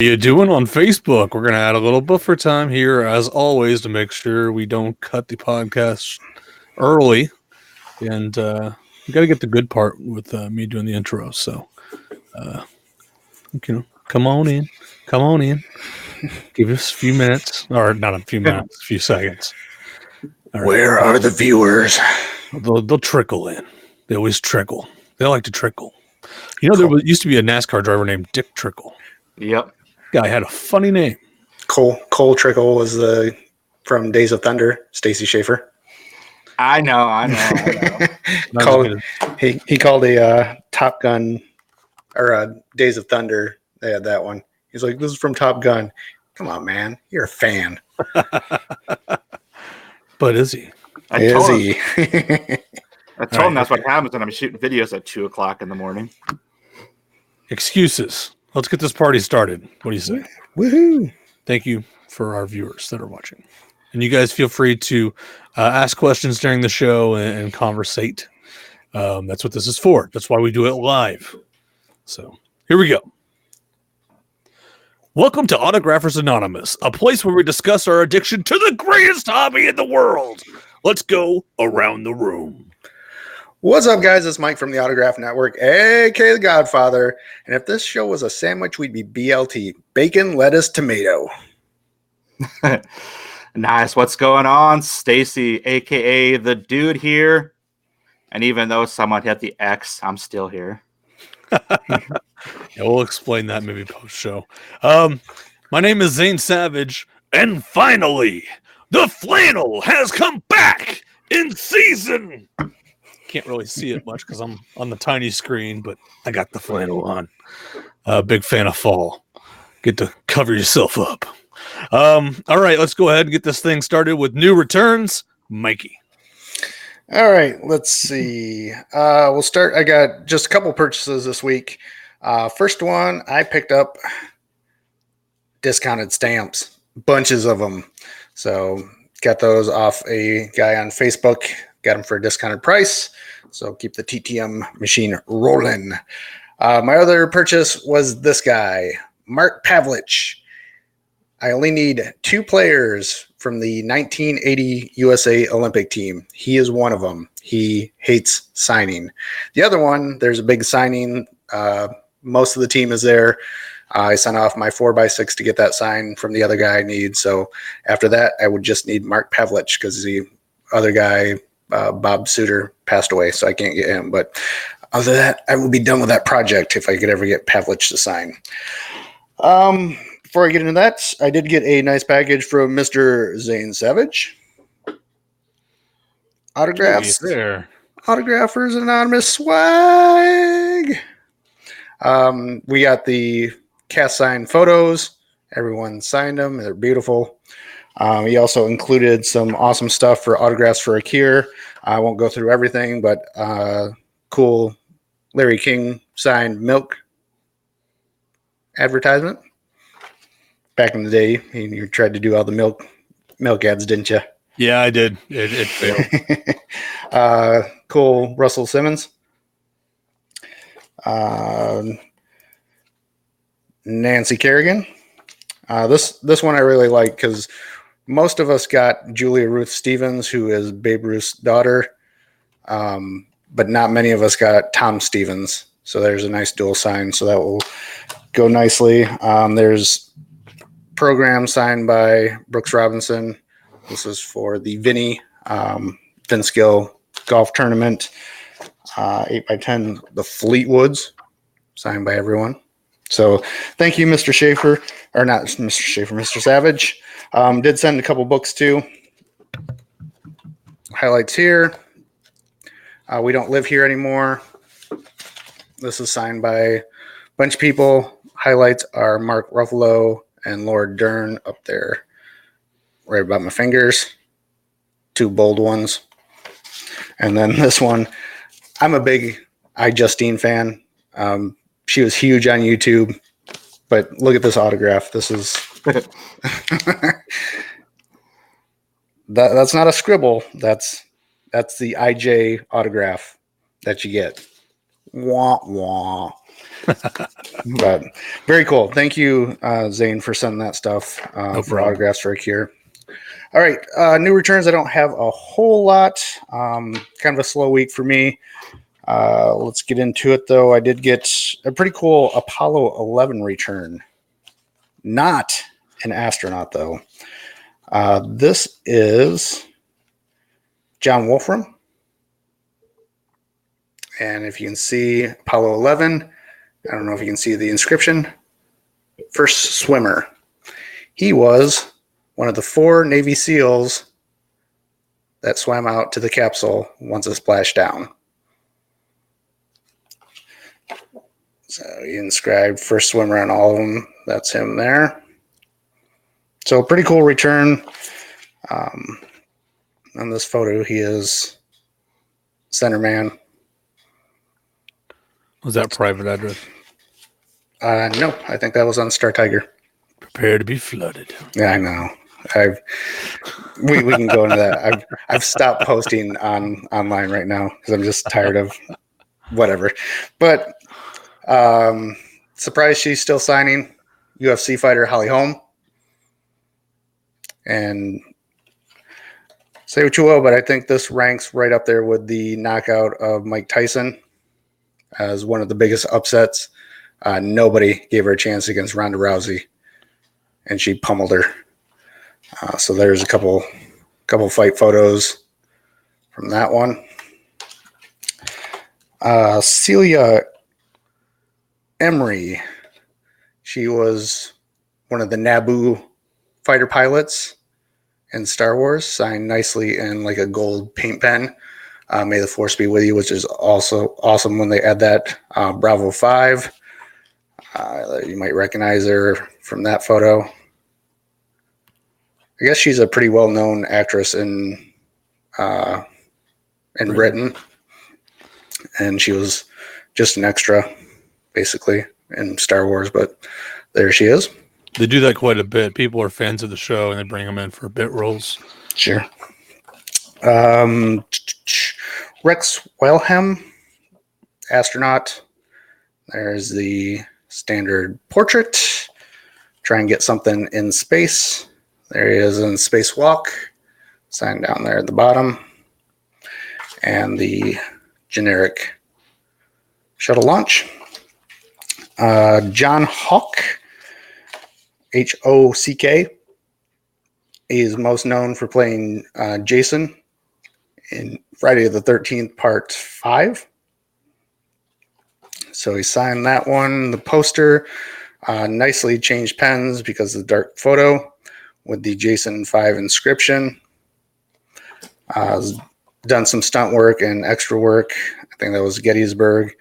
You doing on Facebook? We're going to add a little buffer time here, as always, to make sure we don't cut the podcast early. And we got to get the good part with me doing the intro. So, come on in. Come on in. Give us a few minutes, or not a few minutes, a few seconds. All right. Where are the viewers? They'll trickle in. They always trickle. They like to trickle. You know, there used to be a NASCAR driver named Dick Trickle. Yep. Guy had a funny name. Cole Trickle was from Days of Thunder, Stacy Schaefer. I know. He called a Top Gun or Days of Thunder. They had that one. He's like, "This is from Top Gun." Come on, man, you're a fan. But is he? I told him that's what happens when I'm shooting videos at 2:00 in the morning. Excuses. Let's get this party started. What do you say? Woohoo! Thank you for our viewers that are watching. And you guys feel free to ask questions during the show and conversate. That's what this is for. That's why we do it live. So here we go. Welcome to Autographers Anonymous, a place where we discuss our addiction to the greatest hobby in the world. Let's go around the room. What's up, guys? It's Mike from the Autograph Network, aka The Godfather. And if this show was a sandwich, we'd be BLT. Bacon, lettuce, tomato. Nice. What's going on? Stacy, aka the dude here. And even though someone hit the X, I'm still here. Yeah, we'll explain that maybe post-show. My name is Zane Savage, and finally, the flannel has come back in season. Can't really see it much because I'm on the tiny screen, but I got the flannel on. Big fan of fall. Get to cover yourself up. All right, let's go ahead and get this thing started with new returns. Mikey. All right, let's see. We'll start. I got just a couple purchases this week. First one, I picked up discounted stamps, bunches of them. So got those off a guy on Facebook. Got them for a discounted price. So keep the TTM machine rolling. My other purchase was this guy, Mark Pavlich. I only need 2 players from the 1980 USA Olympic team. He is one of them. He hates signing. The other one, there's a big signing. Most of the team is there. I sent off my 4x6 to get that sign from the other guy I need. So after that, I would just need Mark Pavlich because the other guy, Bob Suter, passed away, so I can't get him. But other than that, I will be done with that project if I could ever get Pavlich to sign. Before I get into that, I did get a nice package from Mr. Zane Savage. Autographs. There. Autographers Anonymous swag. We got the cast sign photos. Everyone signed them. They're beautiful. He also included some awesome stuff for autographs for Akir. I won't go through everything, but cool Larry King signed milk advertisement. Back in the day, you tried to do all the milk ads, didn't you? Yeah, I did. It failed. Cool Russell Simmons. Nancy Kerrigan. This one I really like because most of us got Julia Ruth Stevens, who is Babe Ruth's daughter, but not many of us got Tom Stevens. So there's a nice dual sign, so that will go nicely. There's program signed by Brooks Robinson. This is for the Vinny Finskill golf tournament. 8x10, the Fleetwoods, signed by everyone. So thank you, Mr. Schaefer, or not Mr. Schaefer, Mr. Savage. Did send a couple books too. Highlights here. We don't live here anymore. This is signed by a bunch of people. Highlights are Mark Ruffalo and Laura Dern up there, right about my fingers. 2 bold ones. And then this one, I'm a big iJustine fan. She was huge on YouTube, but look at this autograph. This is that's not a scribble. That's the IJ autograph that you get. Wah wah. But very cool. Thank you, Zane, for sending that stuff No for problem. autographs for Akir. All right, new returns. I don't have a whole lot. Kind of a slow week for me. Let's get into it, though. I did get a pretty cool Apollo 11 return. Not an astronaut, though. This is John Wolfram. And if you can see Apollo 11, I don't know if you can see the inscription. First swimmer. He was one of the 4 Navy SEALs that swam out to the capsule once it splashed down. So he inscribed first swimmer on all of them. That's him there. So pretty cool return. On this photo, he is center man. Was that private address? No, I think that was on Star Tiger. Prepare to be flooded. Yeah, I know. We can go into that. I've stopped posting online right now because I'm just tired of whatever. But surprised she's still signing. UFC fighter Holly Holm. And say what you will, but I think this ranks right up there with the knockout of Mike Tyson as one of the biggest upsets. Nobody gave her a chance against Ronda Rousey, and she pummeled her. So there's a couple fight photos from that one. Celia Emery, she was one of the Naboo fighter pilots in Star Wars, signed nicely in like a gold paint pen. May the Force be with you, which is also awesome when they add that. Bravo 5. You might recognize her from that photo. I guess she's a pretty well-known actress in Britain, and she was just an extra, basically, in Star Wars. But there she is. They do that quite a bit. People are fans of the show, and they bring them in for bit roles. Sure. Rex Wellham, astronaut. There's the standard portrait. Try and get something in space. There he is in Spacewalk. Sign down there at the bottom. And the generic shuttle launch. John Hawk, Hock. He is most known for playing Jason in Friday the 13th, Part 5. So he signed that one. The poster, nicely changed pens because of the dark photo with the Jason 5 inscription. Done some stunt work and extra work. I think that was Gettysburg.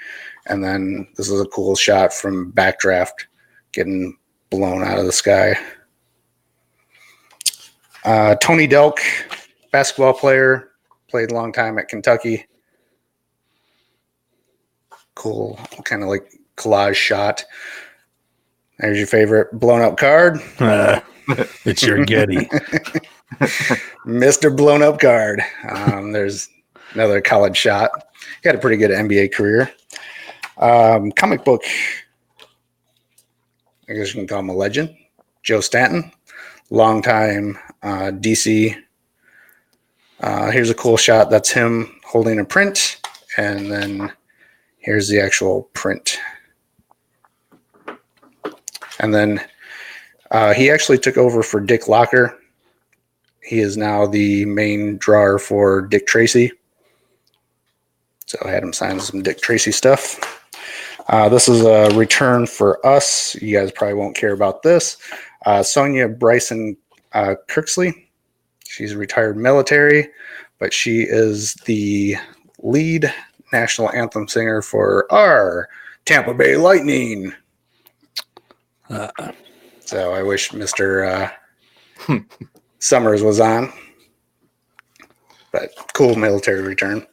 And then this is a cool shot from Backdraft getting blown out of the sky. Tony Delk, basketball player, played a long time at Kentucky. Cool, kind of like collage shot. There's your favorite blown up card. It's your Getty. Mr. Blown Up Card. There's another college shot. He had a pretty good NBA career. Comic book, I guess you can call him a legend. Joe Stanton, longtime DC. Here's a cool shot. That's him holding a print. And then here's the actual print. And then he actually took over for Dick Locker. He is now the main drawer for Dick Tracy. So I had him sign some Dick Tracy stuff. This is a return for us. You guys probably won't care about this. Sonia Bryson Kirksley. She's a retired military, but she is the lead national anthem singer for our Tampa Bay Lightning. So I wish Mr. Summers was on. But cool military return.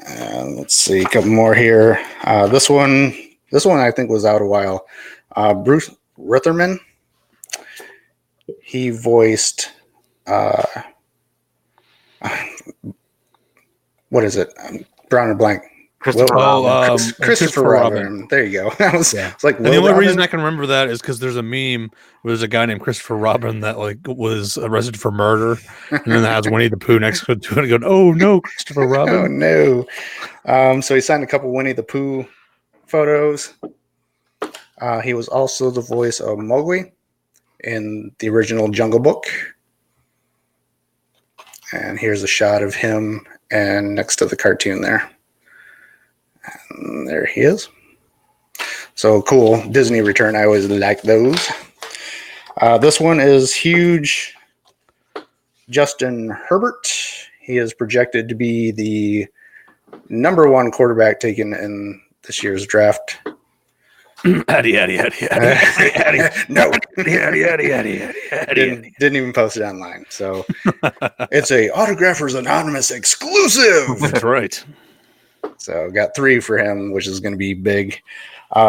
Let's see, a couple more here. This one I think was out a while. Bruce Rutherman. He voiced what is it? Brown and blank. Christopher Robin. Christopher Robin. There you go. I was like, and the only reason I can remember that is because there's a meme where there's a guy named Christopher Robin that like was arrested for murder, and then that has Winnie the Pooh next to it, and going, "Oh no, Christopher Robin! Oh no!" So he signed a couple Winnie the Pooh photos. He was also the voice of Mowgli in the original Jungle Book. And here's a shot of him and next to the cartoon there. And there he is. So cool. Disney return. I always like those. This one is huge. Justin Herbert. He is projected to be the number 1 quarterback taken in this year's draft. Hattie. No. Didn't even post it online. So it's a Autographers Anonymous exclusive. That's right. So got 3 for him, which is going to be big.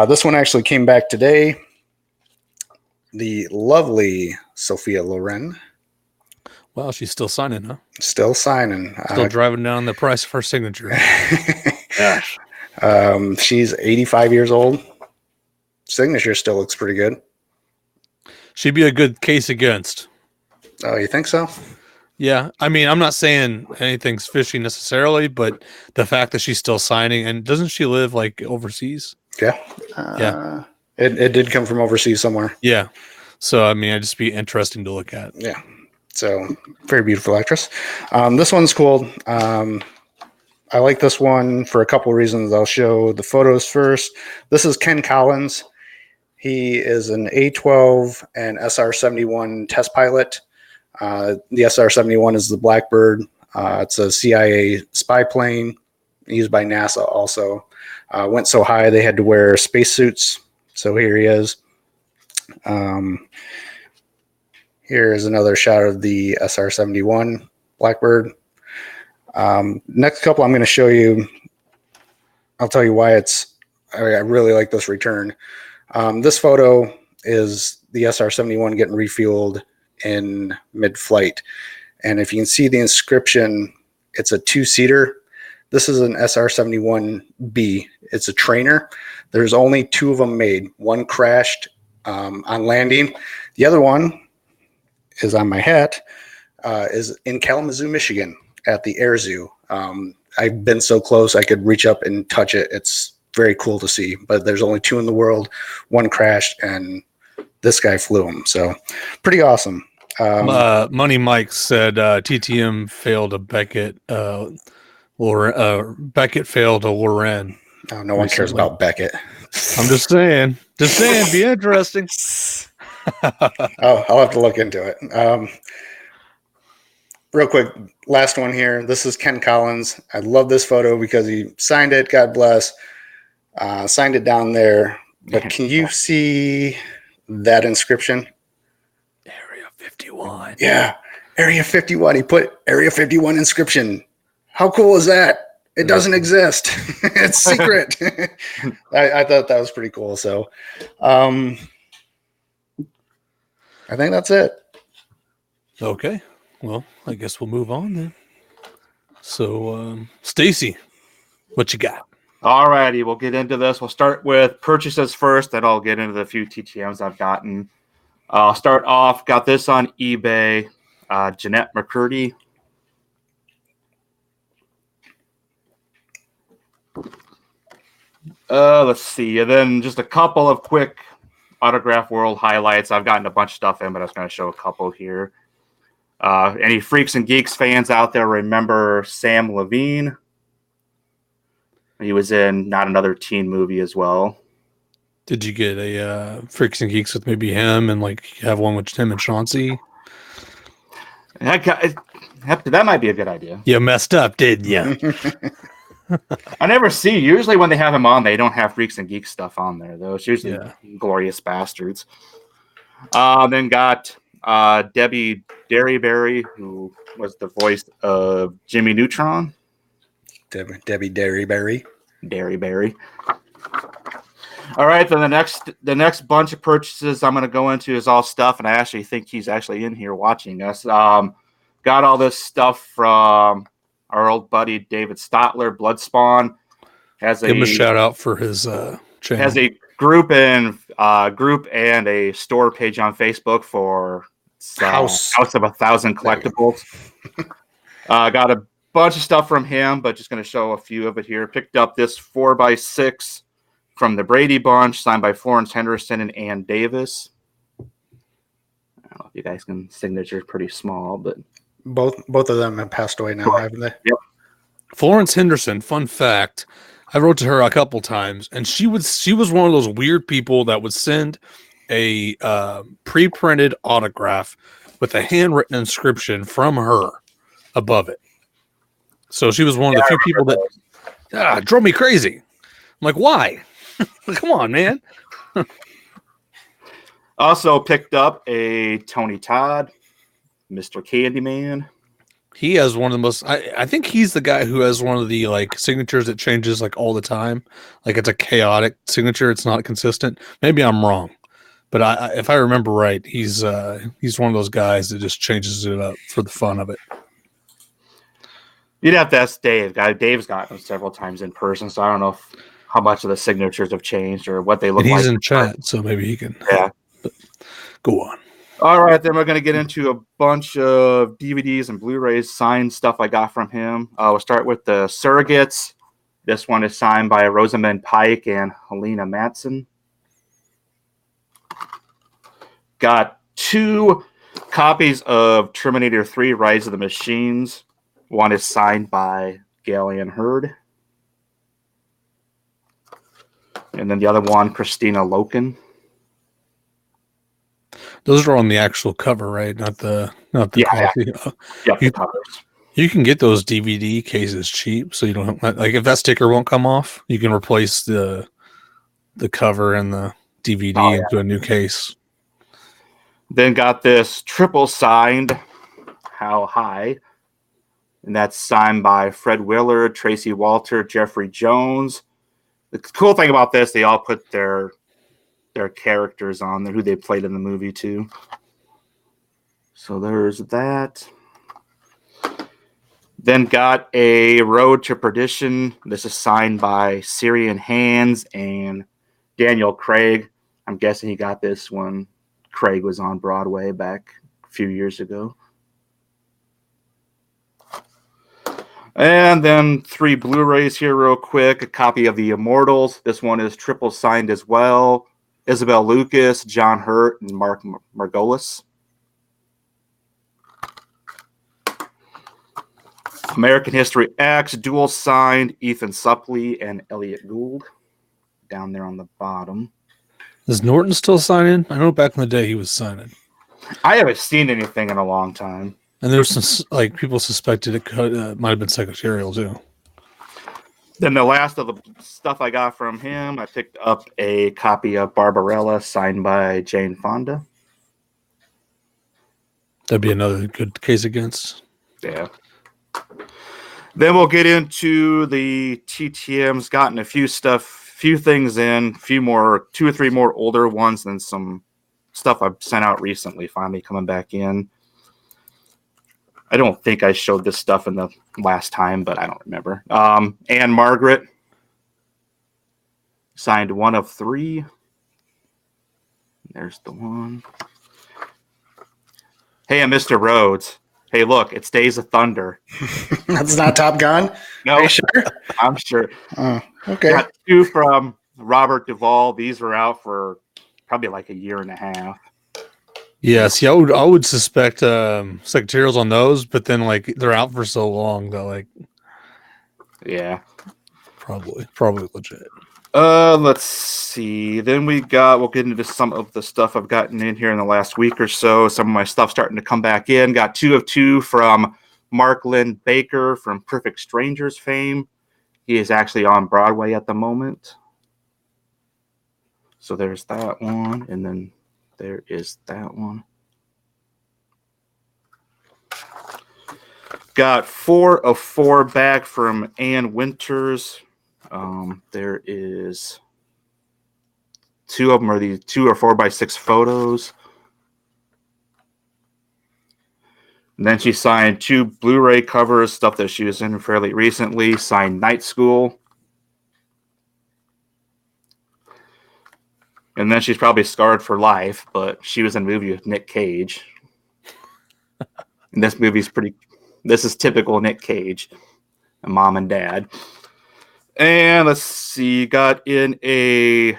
This one actually came back today. The lovely Sophia Loren. Wow, she's still signing, huh? Still signing. Still driving down the price of her signature. Gosh. She's 85 years old. Signature still looks pretty good. She'd be a good case against. Oh, you think so? Yeah. I mean, I'm not saying anything's fishy necessarily, but the fact that she's still signing, and doesn't she live like overseas? Yeah. Yeah. It did come from overseas somewhere. Yeah. So, I mean, it'd just be interesting to look at. Yeah. So, very beautiful actress. This one's cool. I like this one for a couple of reasons. I'll show the photos first. This is Ken Collins. He is an A-12 and SR-71 test pilot. The SR-71 is the Blackbird. It's a CIA spy plane used by NASA also. Went so high they had to wear spacesuits. So here he is. Here is another shot of the SR-71 Blackbird. Next couple I'm going to show you. I'll tell you why I really like this return. This photo is the SR-71 getting refueled in mid-flight. And if you can see the inscription, it's a 2-seater. This is an SR-71B. It's a trainer. There's only 2 of them made. One crashed on landing. The other one is on my hat, is in Kalamazoo, Michigan at the Air Zoo. I've been so close I could reach up and touch it. It's very cool to see, but there's only 2 in the world. One crashed and this guy flew them. So pretty awesome. Money Mike said TTM failed a Beckett. Beckett failed a Loren. Oh, no one cares about Beckett. I'm just saying. Be interesting. Oh, I'll have to look into it. Real quick, last one here. This is Ken Collins. I love this photo because he signed it. God bless. Signed it down there. But can you see that inscription? Area 51. Yeah, Area 51. He put Area 51 inscription. How cool is that? It doesn't exist. It's secret. I thought that was pretty cool. So I think that's it. Okay. Well, I guess we'll move on then. So, Stacy, what you got? All righty, we'll get into this. We'll start with purchases first, then I'll get into the few TTMs I've gotten. I'll start off, got this on eBay. Jeanette McCurdy. Let's see. And then just a couple of quick Autograph World highlights. I've gotten a bunch of stuff in, but I was going to show a couple here. Any Freaks and Geeks fans out there remember Sam Levine? He was in Not Another Teen Movie as well. Did you get a Freaks and Geeks with maybe him and like have one with him and Chauncey? That might be a good idea. You messed up, didn't you? I never see. Usually when they have him on, they don't have Freaks and Geeks stuff on there, though. It's usually Glorious Bastards. Then got Debbie Derryberry, who was the voice of Jimmy Neutron. Debbie Derryberry. Derryberry. All right, then the next bunch of purchases I'm going to go into is all stuff, and I actually think he's actually in here watching us. Got all this stuff from our old buddy David Stotler, Bloodspawn. Give him a shout out for his channel. Has a group and a store page on Facebook for House of 1,000 collectibles. Got a bunch of stuff from him, but just going to show a few of it here. Picked up this 4x6 from the Brady Bunch, signed by Florence Henderson and Ann Davis. I don't know if you guys can signature pretty small, but both of them have passed away now, haven't they? Yep. Florence Henderson, fun fact, I wrote to her a couple times, and she was one of those weird people that would send a pre-printed autograph with a handwritten inscription from her above it. So she was one of the few people that drove me crazy. I'm like, why? Come on, man. Also picked up a Tony Todd, Mr. Candyman. He has one of the most. I think he's the guy who has one of the like signatures that changes like all the time. Like it's a chaotic signature. It's not consistent. Maybe I'm wrong, but if I remember right, he's one of those guys that just changes it up for the fun of it. You'd have to ask Dave. Dave's gotten them several times in person, so I don't know how much of the signatures have changed or what they look like. He's in chat, so maybe he can. Yeah. Go on. All right, then we're going to get into a bunch of DVDs and Blu-rays signed stuff I got from him. We'll start with the Surrogates. This one is signed by Rosamund Pike and Helena Matson. Got 2 copies of Terminator 3 Rise of the Machines. One is signed by Gallion Hurd. And then the other one, Christina Loken. Those are on the actual cover, right? Not the copy. Yeah, the covers. You can get those DVD cases cheap, so you don't like if that sticker won't come off, you can replace the cover and the DVD into a new case. Then got this triple signed How High, and that's signed by Fred Willard, Tracy Walter, Jeffrey Jones. The cool thing about this, they all put their characters on there, who they played in the movie too. So there's that. Then got a Road to Perdition. This is signed by Syrian Hands and Daniel Craig. I'm guessing he got this when Craig was on Broadway back a few years ago. And then 3 Blu-rays here real quick. A copy of The Immortals. This one is triple signed as well. Isabel Lucas, John Hurt, and Mark Margolis. American History X, dual signed Ethan Suplee and Elliot Gould. Down there on the bottom. Is Norton still signing? I know back in the day he was signing. I haven't seen anything in a long time. And there's some like people suspected it might have been secretarial too. Then the last of the stuff I got from him, I picked up a copy of Barbarella signed by Jane Fonda. That'd be another good case against. Yeah. Then we'll get into the TTMs. Gotten a few things in, 2 or 3 more older ones, and some stuff I've sent out recently finally coming back in. I don't think I showed this stuff in the last time, but I don't remember. Anne Margaret signed 1 of 3. There's the one. Hey, I'm Mr. Rhodes. Hey, look, it's Days of Thunder. That's not Top Gun? No, are you sure? I'm sure. Okay. Got 2 from Robert Duvall. These were out for probably like a year and a half. Yeah, see, I would suspect secretarials on those, but then like they're out for so long that like, yeah, probably legit. Let's see. Then we'll get into some of the stuff I've gotten in here in the last week or so. Some of my stuff starting to come back in. Got 2 of 2 from Mark Lynn Baker from Perfect Strangers fame. He is actually on Broadway at the moment. So there's that one, and then there is that one. Got 4 of 4 back from Ann Winters. There is 2 of them are the 2 or 4x6 photos. And then she signed 2 Blu-ray covers, stuff that she was in fairly recently. Signed Night School. And then she's probably scarred for life, but she was in a movie with Nick Cage. And this is typical Nick Cage, a mom and dad. And let's see, got in a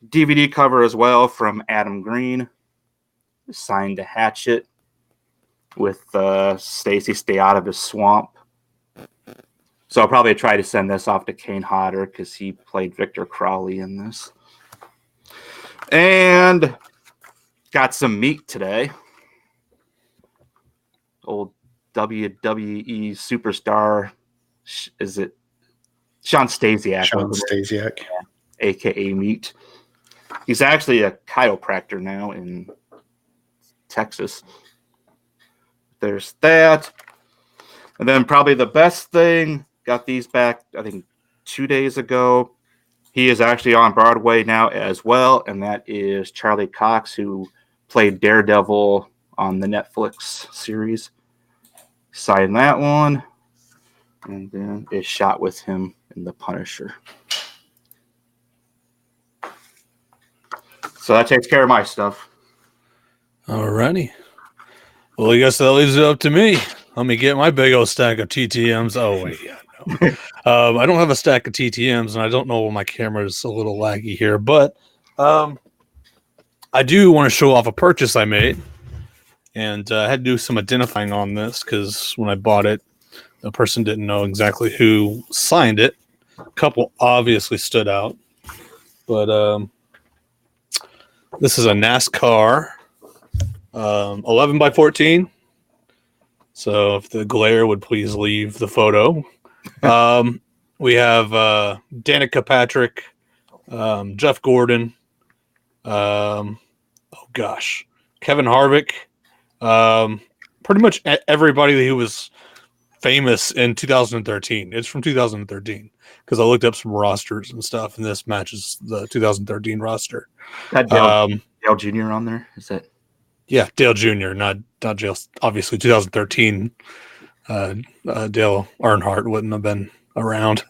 DVD cover as well from Adam Green, signed to Hatchet with Stacy, stay out of his swamp. So I'll probably try to send this off to Kane Hodder because he played Victor Crowley in this. And got some meat today. Old WWE superstar, is it Sean Stasiak? Sean Stasiak. AKA Meat. He's actually a chiropractor now in Texas. There's that. And then probably the best thing, got these back, I think, 2 days ago. He is actually on Broadway now as well, and that is Charlie Cox, who played Daredevil on the Netflix series. Signed that one, and then is shot with him in The Punisher. So that takes care of my stuff. Alrighty. Well, I guess that leaves it up to me. Let me get my big old stack of TTMs. Oh, wait, yeah, no. I don't have a stack of TTMs, and I don't know why my camera is a little laggy here, but I do want to show off a purchase I made, and I had to do some identifying on this because when I bought it, the person didn't know exactly who signed it. A couple obviously stood out, but this is a NASCAR 11 by 14. So if the glare would please leave the photo. We have Danica Patrick, Jeff Gordon, Kevin Harvick, pretty much everybody who was famous in 2013. It's from 2013 because I looked up some rosters and stuff, and this matches the 2013 roster. Got Dale Jr. on there? Is that? Yeah, Dale Jr., not just obviously 2013. Dale Earnhardt wouldn't have been around.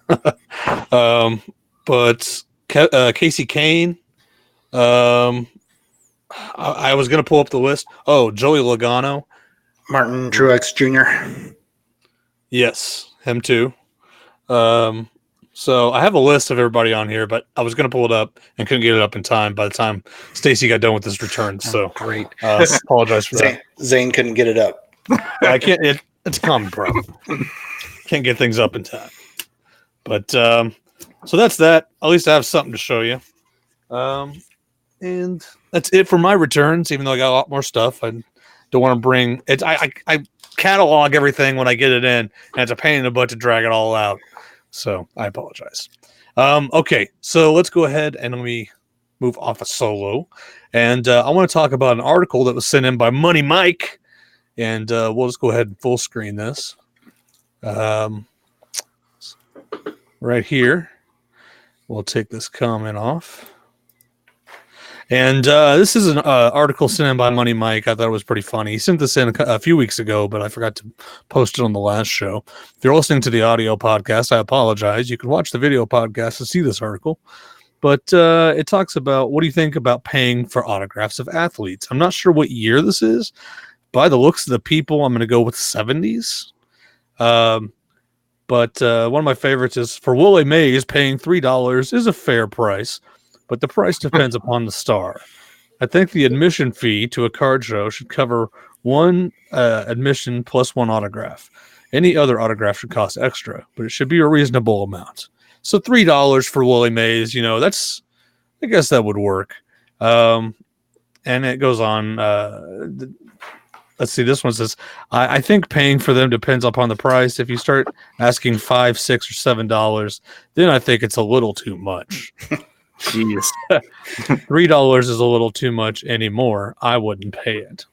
But Casey Kane. I was going to pull up the list. Oh, Joey Logano. Martin Truex Jr. Yes, him too. So I have a list of everybody on here, but I was going to pull it up and couldn't get it up in time by the time Stacy got done with his return. So great. Apologize for that. Zane couldn't get it up. I can't. It's a common problem. Can't get things up in time. But so that's that. At least I have something to show you. And that's it for my returns. Even though I got a lot more stuff, I don't want to bring it. I catalog everything when I get it in, and it's a pain in the butt to drag it all out. So I apologize. Okay, so let's go ahead and let me move off of solo. And I want to talk about an article that was sent in by Money Mike. And we'll just go ahead and full screen this. Right here. We'll take this comment off. And this is an article sent in by Money Mike. I thought it was pretty funny. He sent this in a few weeks ago, but I forgot to post it on the last show. If you're listening to the audio podcast, I apologize. You can watch the video podcast to see this article. But it talks about, what do you think about paying for autographs of athletes? I'm not sure what year this is. By the looks of the people, I'm going to go with 70s. But one of my favorites is, for Willie Mays, paying $3 is a fair price, but the price depends upon the star. I think the admission fee to a card show should cover one admission plus one autograph. Any other autograph should cost extra, but it should be a reasonable amount. So $3 for Willie Mays, I guess that would work. And it goes on. Let's see. This one says, I think paying for them depends upon the price. If you start asking $5, $6, or $7, then I think it's a little too much. Jeez. $3 is a little too much anymore. I wouldn't pay it.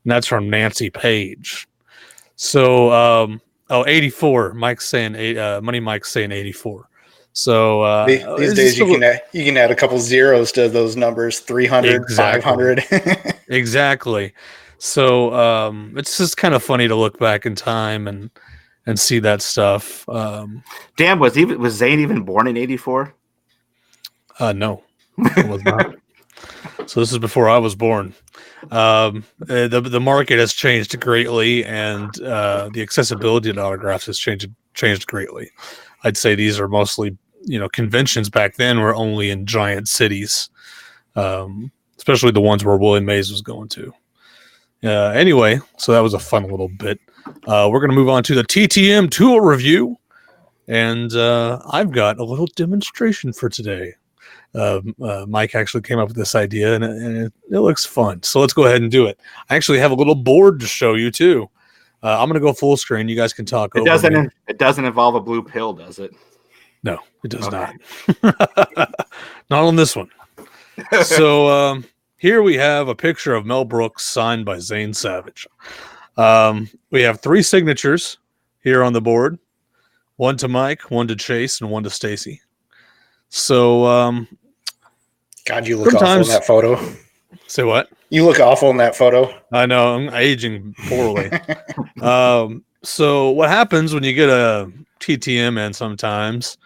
And that's from Nancy Page. So, 84. Mike's saying Money Mike's saying 84. So these days you can add a couple zeros to those numbers. 300, exactly. 500. Exactly. So it's just kind of funny to look back in time and see that stuff. Damn, was Zane even born in 84? No, it was not. So this is before I was born. The market has changed greatly, and the accessibility to autographs has changed greatly. I'd say these are mostly, conventions back then were only in giant cities, especially the ones where Willie Mays was going to. Anyway, so that was a fun little bit. We're going to move on to the TTM tool review, and I've got a little demonstration for today. Mike actually came up with this idea, and it looks fun. So let's go ahead and do it. I actually have a little board to show you too. I'm going to go full screen. You guys can talk over me. It doesn't involve a blue pill, does it? No, it does not. Not on this one. So here we have a picture of Mel Brooks signed by Zane Savage. We have 3 signatures here on the board. One to Mike, one to Chase, and one to Stacy. So God, you look awful in that photo. Say what? You look awful in that photo. I know, I'm aging poorly. So what happens when you get a TTM in sometimes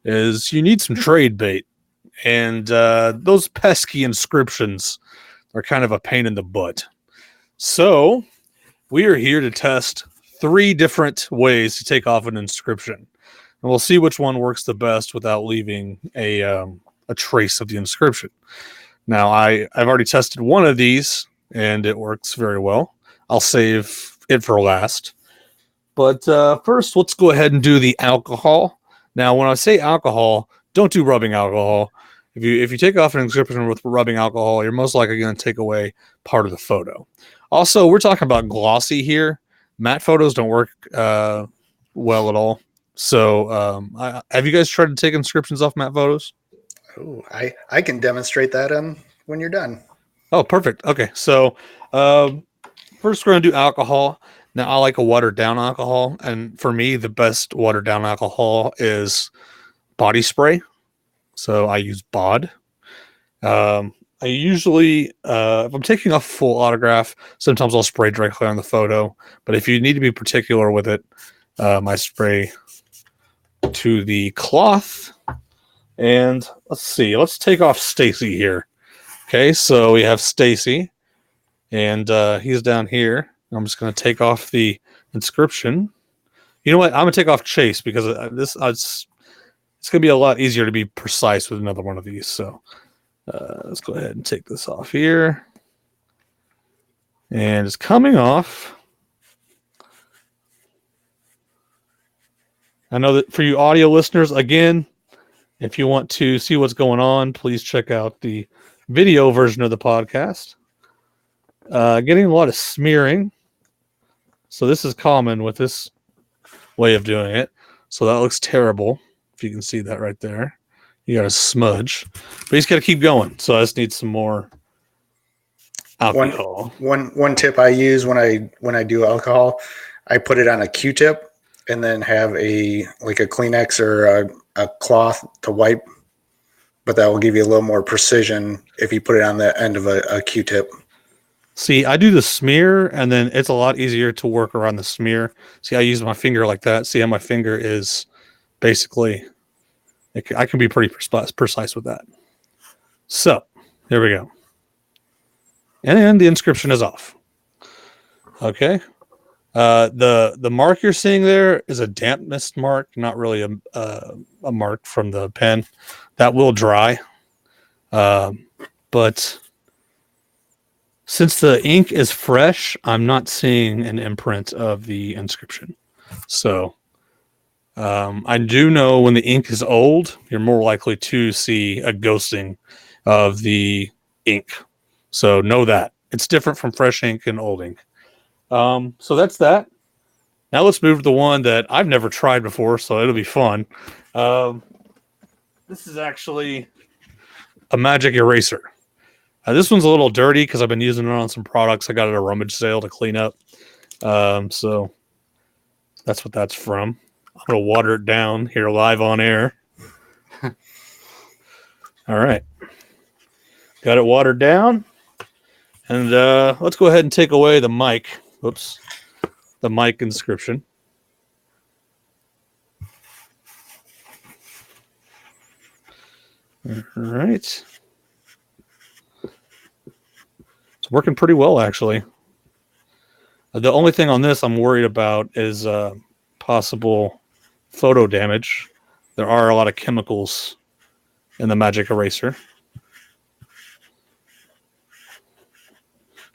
is you need some trade bait. And those pesky inscriptions are kind of a pain in the butt. So we are here to test 3 different ways to take off an inscription. And we'll see which one works the best without leaving a trace of the inscription. Now, I've already tested one of these, and it works very well. I'll save it for last. But first, let's go ahead and do the alcohol. Now, when I say alcohol, don't do rubbing alcohol. If you take off an inscription with rubbing alcohol, you're most likely going to take away part of the photo. Also, we're talking about glossy here. Matte photos don't work well at all. So, have you guys tried to take inscriptions off matte photos? Oh, I can demonstrate that when you're done. Oh, perfect. Okay, so first we're going to do alcohol. Now, I like a watered down alcohol, and for me, the best watered down alcohol is body spray. So I use BOD. I usually, if I'm taking off a full autograph, sometimes I'll spray directly on the photo. But if you need to be particular with it, I spray to the cloth. And let's see. Let's take off Stacy here. Okay, so we have Stacy, and he's down here. I'm just going to take off the inscription. You know what? I'm going to take off Chase because it's going to be a lot easier to be precise with another one of these. So let's go ahead and take this off here. And it's coming off. I know that for you audio listeners, again, if you want to see what's going on, please check out the video version of the podcast. Getting a lot of smearing. So this is common with this way of doing it. So that looks terrible. If you can see that right there. You got a smudge. But you just got to keep going. So I just need some more alcohol. One tip I use when I do alcohol, I put it on a Q-tip and then have a Kleenex or a cloth to wipe. But that will give you a little more precision if you put it on the end of a Q-tip. See, I do the smear, and then it's a lot easier to work around the smear. See, I use my finger like that. See how my finger is basically, I can be pretty precise with that. So, here we go. And the inscription is off. Okay. The mark you're seeing there is a dampness mark, not really a mark from the pen. That will dry. But since the ink is fresh, I'm not seeing an imprint of the inscription. So I do know when the ink is old, you're more likely to see a ghosting of the ink. So know that. It's different from fresh ink and old ink. So that's that. Now let's move to the one that I've never tried before, so it'll be fun. This is actually a magic eraser. This one's a little dirty because I've been using it on some products. I got it at a rummage sale to clean up. So that's what that's from. I'm going to water it down here live on air. All right. Got it watered down. And let's go ahead and take away the mic. Whoops. The mic inscription. All right. working pretty well, actually. The only thing on this I'm worried about is possible photo damage. There are a lot of chemicals in the magic eraser.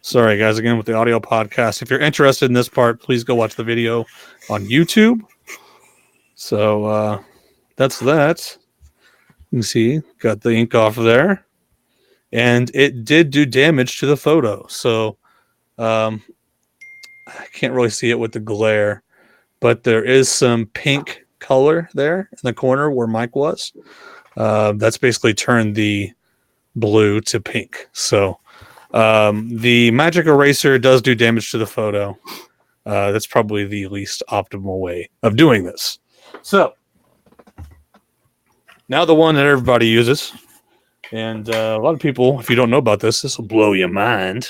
Sorry, guys, again with the audio podcast. If you're interested in this part, please go watch the video on YouTube. So that's that. You can see, got the ink off there. And it did do damage to the photo. So I can't really see it with the glare, but there is some pink color there in the corner where Mike was. That's basically turned the blue to pink. So the magic eraser does do damage to the photo. That's probably the least optimal way of doing this. So now the one that everybody uses, and a lot of people, if you don't know about this, this will blow your mind.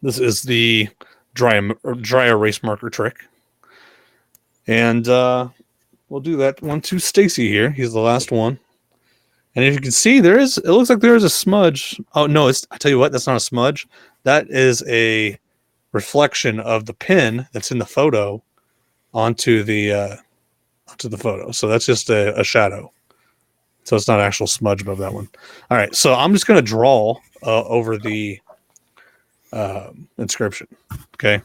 This is the dry erase marker trick. And we'll do that one to Stacy here. He's the last one. And if you can see, it looks like there is a smudge. Oh, no, I tell you what, that's not a smudge. That is a reflection of the pin that's in the photo onto the photo. So that's just a shadow. So it's not an actual smudge above that one. All right, so I'm just going to draw over the inscription. Okay.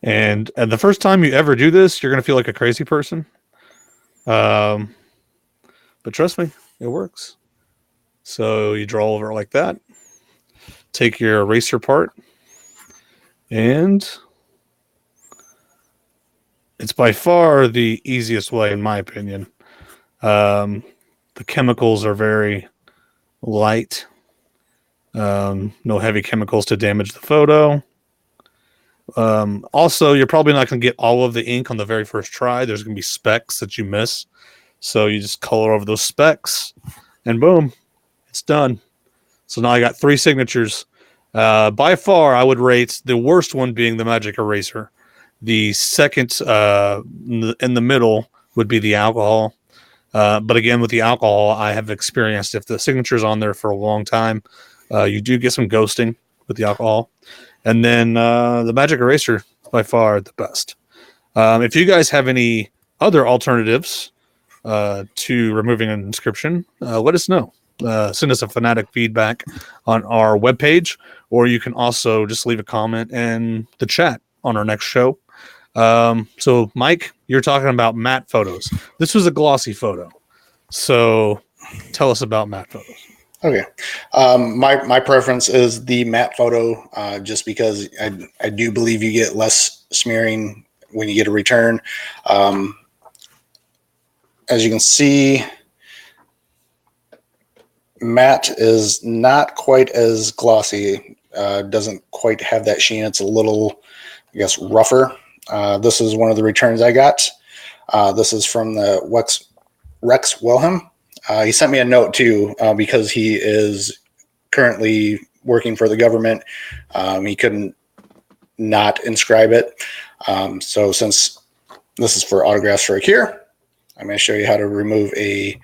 And the first time you ever do this, you're going to feel like a crazy person. But trust me, it works. So you draw over it like that. Take your eraser part. And it's by far the easiest way, in my opinion. The chemicals are very light. No heavy chemicals to damage the photo. Also, you're probably not going to get all of the ink on the very first try. There's going to be specks that you miss. So you just color over those specks and boom, it's done. So now I got 3 signatures. By far, I would rate the worst one being the magic eraser. The second in the middle would be the alcohol. But again, with the alcohol, I have experienced if the signature's on there for a long time, you do get some ghosting with the alcohol. And then the magic eraser is by far the best. If you guys have any other alternatives to removing an inscription, let us know. Send us a fanatic feedback on our webpage, or you can also just leave a comment in the chat on our next show. So, Mike, you're talking about matte photos. This was a glossy photo. So, tell us about matte photos. Okay. My preference is the matte photo, just because I do believe you get less smearing when you get a return. As you can see, matte is not quite as glossy. Doesn't quite have that sheen. It's a little, I guess, rougher. This is one of the returns I got. This is from the Rex Wilhelm. He sent me a note too, because he is currently working for the government. He couldn't not inscribe it. So since this is for autographs for a cure, I'm going to show you how to remove a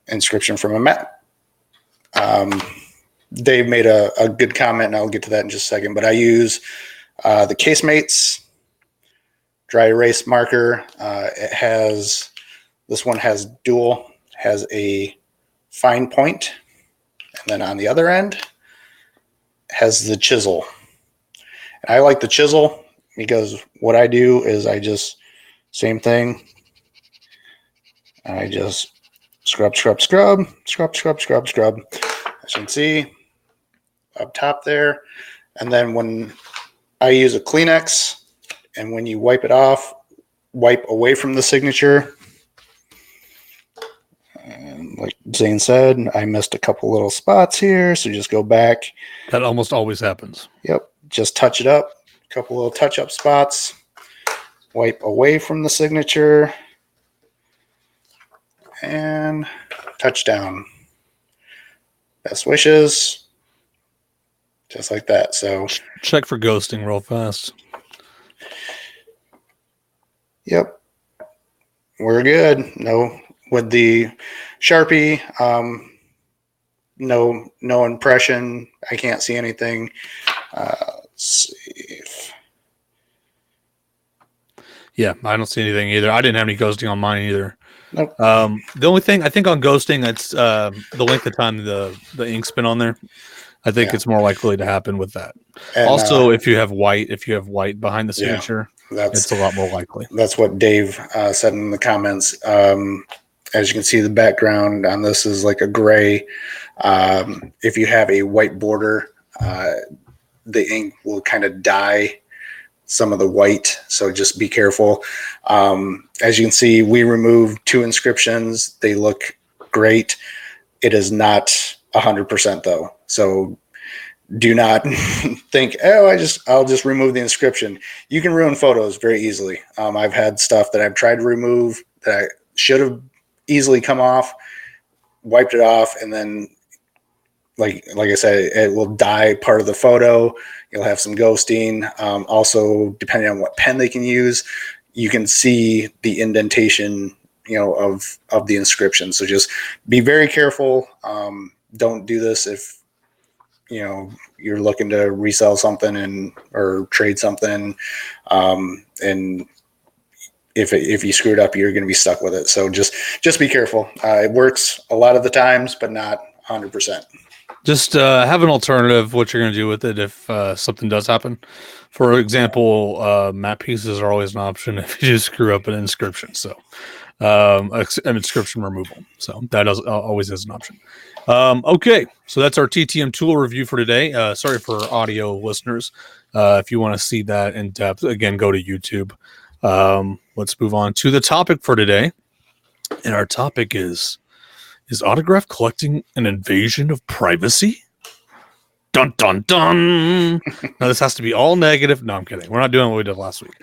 inscription from a matte. Dave made a good comment, and I'll get to that in just a second. But I use the Casemates dry erase marker. This one has dual, has a fine point, and then on the other end has the chisel. And I like the chisel because what I do is I just, same thing. I just scrub. As you can see up top there. And then when I use a Kleenex, and when you wipe it off, wipe away from the signature. And like Zane said, I missed a couple little spots here, so just go back. That almost always happens. Yep, just touch it up. A couple little touch-up spots. Wipe away from the signature. And touchdown. Best wishes. Just like that. So check for ghosting real fast. Yep. We're good. No with the Sharpie, no impression. I can't see anything. Let's see. Yeah, I don't see anything either. I didn't have any ghosting on mine either. Nope. The only thing I think on ghosting, it's the length of time the ink's been on there. I think it's more likely to happen with that. And, also, if you have white behind the signature, that's it's a lot more likely. That's what Dave said in the comments. As you can see, the background on this is like a gray. If you have a white border, the ink will kind of dye some of the white, so just be careful. As you can see, we removed 2 inscriptions. They look great. It is not 100% though, so do not think, oh, I'll just remove the inscription. You can ruin photos very easily. I've had stuff that I've tried to remove that I should have easily come off, wiped it off, and then like I said, it will dye part of the photo. You'll have some ghosting. Also, depending on what pen they can use, you can see the indentation, of the inscription. So just be very careful. Don't do this if you're looking to resell something or trade something, and if you screw it up, you're going to be stuck with it. So just be careful. It works a lot of the times, but not 100%. Just have an alternative. What you're going to do with it if something does happen. For example, matte pieces are always an option if you just screw up an inscription. So an inscription removal. So that always is an option. Okay, so that's our TTM tool review for today. Sorry for audio listeners. If you want to see that in depth, again, go to YouTube. Let's move on to the topic for today. And our topic is autograph collecting an invasion of privacy? Dun, dun, dun. Now, this has to be all negative. No, I'm kidding. We're not doing what we did last week.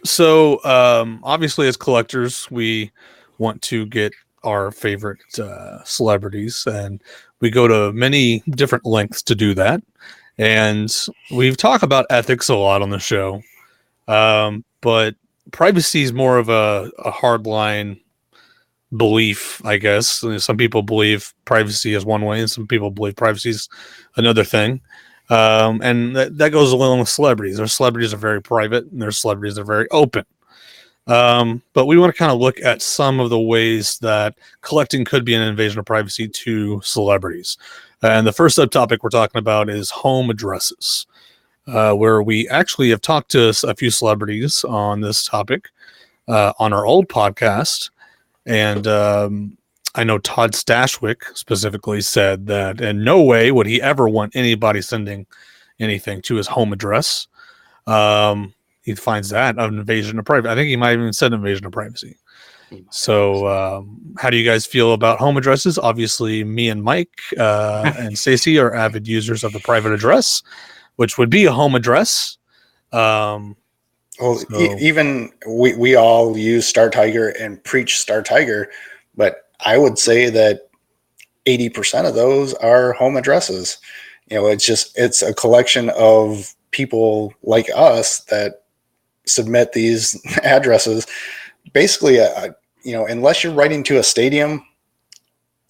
So obviously, as collectors, we want to get our favorite celebrities, and we go to many different lengths to do that. And we've talked about ethics a lot on the show, but privacy is more of a hard line belief, I guess. Some people believe privacy is one way, and some people believe privacy is another thing. And that goes along with celebrities. Their celebrities are very private, and their celebrities are very open. But we want to kind of look at some of the ways that collecting could be an invasion of privacy to celebrities. And the first subtopic we're talking about is home addresses, where we actually have talked to a few celebrities on this topic on our old podcast. And I know Todd Stashwick specifically said that in no way would he ever want anybody sending anything to his home address. He finds that an invasion of privacy. I think he might even said invasion of privacy. So how do you guys feel about home addresses? Obviously, me and Mike and Stacey are avid users of the private address, which would be a home address. Even we all use Star Tiger and preach Star Tiger, but I would say that 80% of those are home addresses. It's a collection of people like us that submit these addresses. Basically, unless you're writing to a stadium,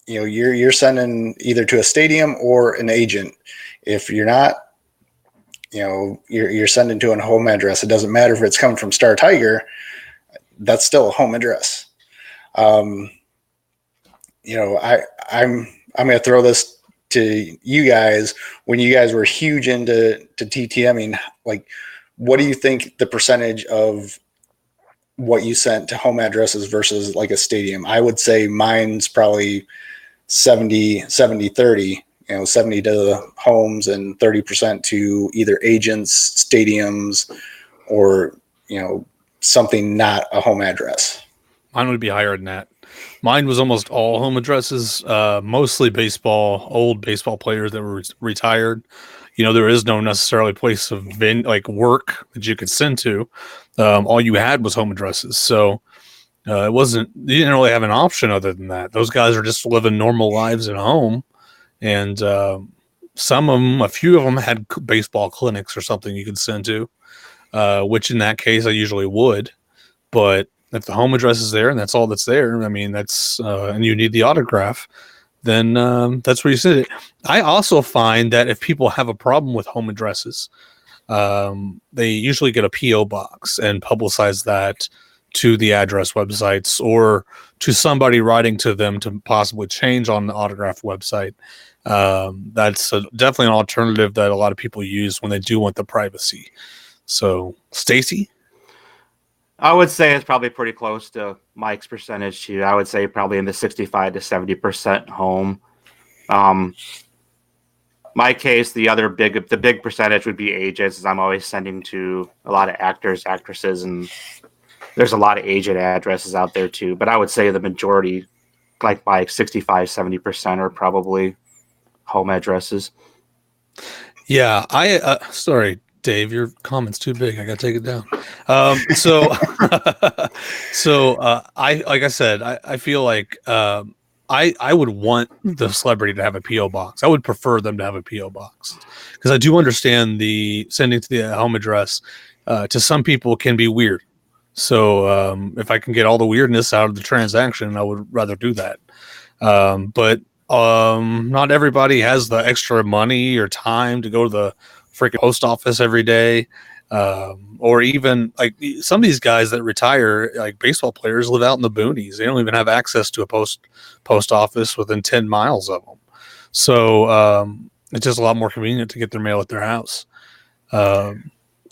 you're sending either to a stadium or an agent. If you're not, you're sending to a home address. It doesn't matter if it's coming from Star Tiger, that's still a home address. I'm going to throw this to you guys. When you guys were huge into TTMing, like, what do you think the percentage of what you sent to home addresses versus like a stadium? I would say mine's probably 70-30. 70 to the homes and 30% to either agents, stadiums, or, something not a home address. Mine would be higher than that. Mine was almost all home addresses, mostly old baseball players that were retired. There is no necessarily place of work that you could send to. All you had was home addresses. So you didn't really have an option other than that. Those guys are just living normal lives at home. And a few of them had baseball clinics or something you could send to, which in that case I usually would. But If the home address is there and that's all that's there, I mean, that's and you need the autograph, then that's where you send it. I also find that if people have a problem with home addresses, they usually get a PO box and publicize that to the address websites or to somebody writing to them to possibly change on the autograph website. That's definitely an alternative that a lot of people use when they do want the privacy. So, Stacy? I would say it's probably pretty close to Mike's percentage too. I would say probably in the 65 to 70% home. My case, the big percentage would be agents, as I'm always sending to a lot of actors, actresses, and there's a lot of agent addresses out there too. But I would say the majority, like Mike, 65, 70% are probably home addresses. Yeah, sorry, Dave, your comment's too big. I gotta take it down. I like I said, I feel like I would want the celebrity to have a PO box. I would prefer them to have a PO box because I do understand the sending to the home address to some people can be weird. So if I can get all the weirdness out of the transaction, I would rather do that. But not everybody has the extra money or time to go to the freaking post office every day. Or even like some of these guys that retire, like baseball players, live out in the boonies. They don't even have access to a post office within 10 miles of them. So it's just a lot more convenient to get their mail at their house.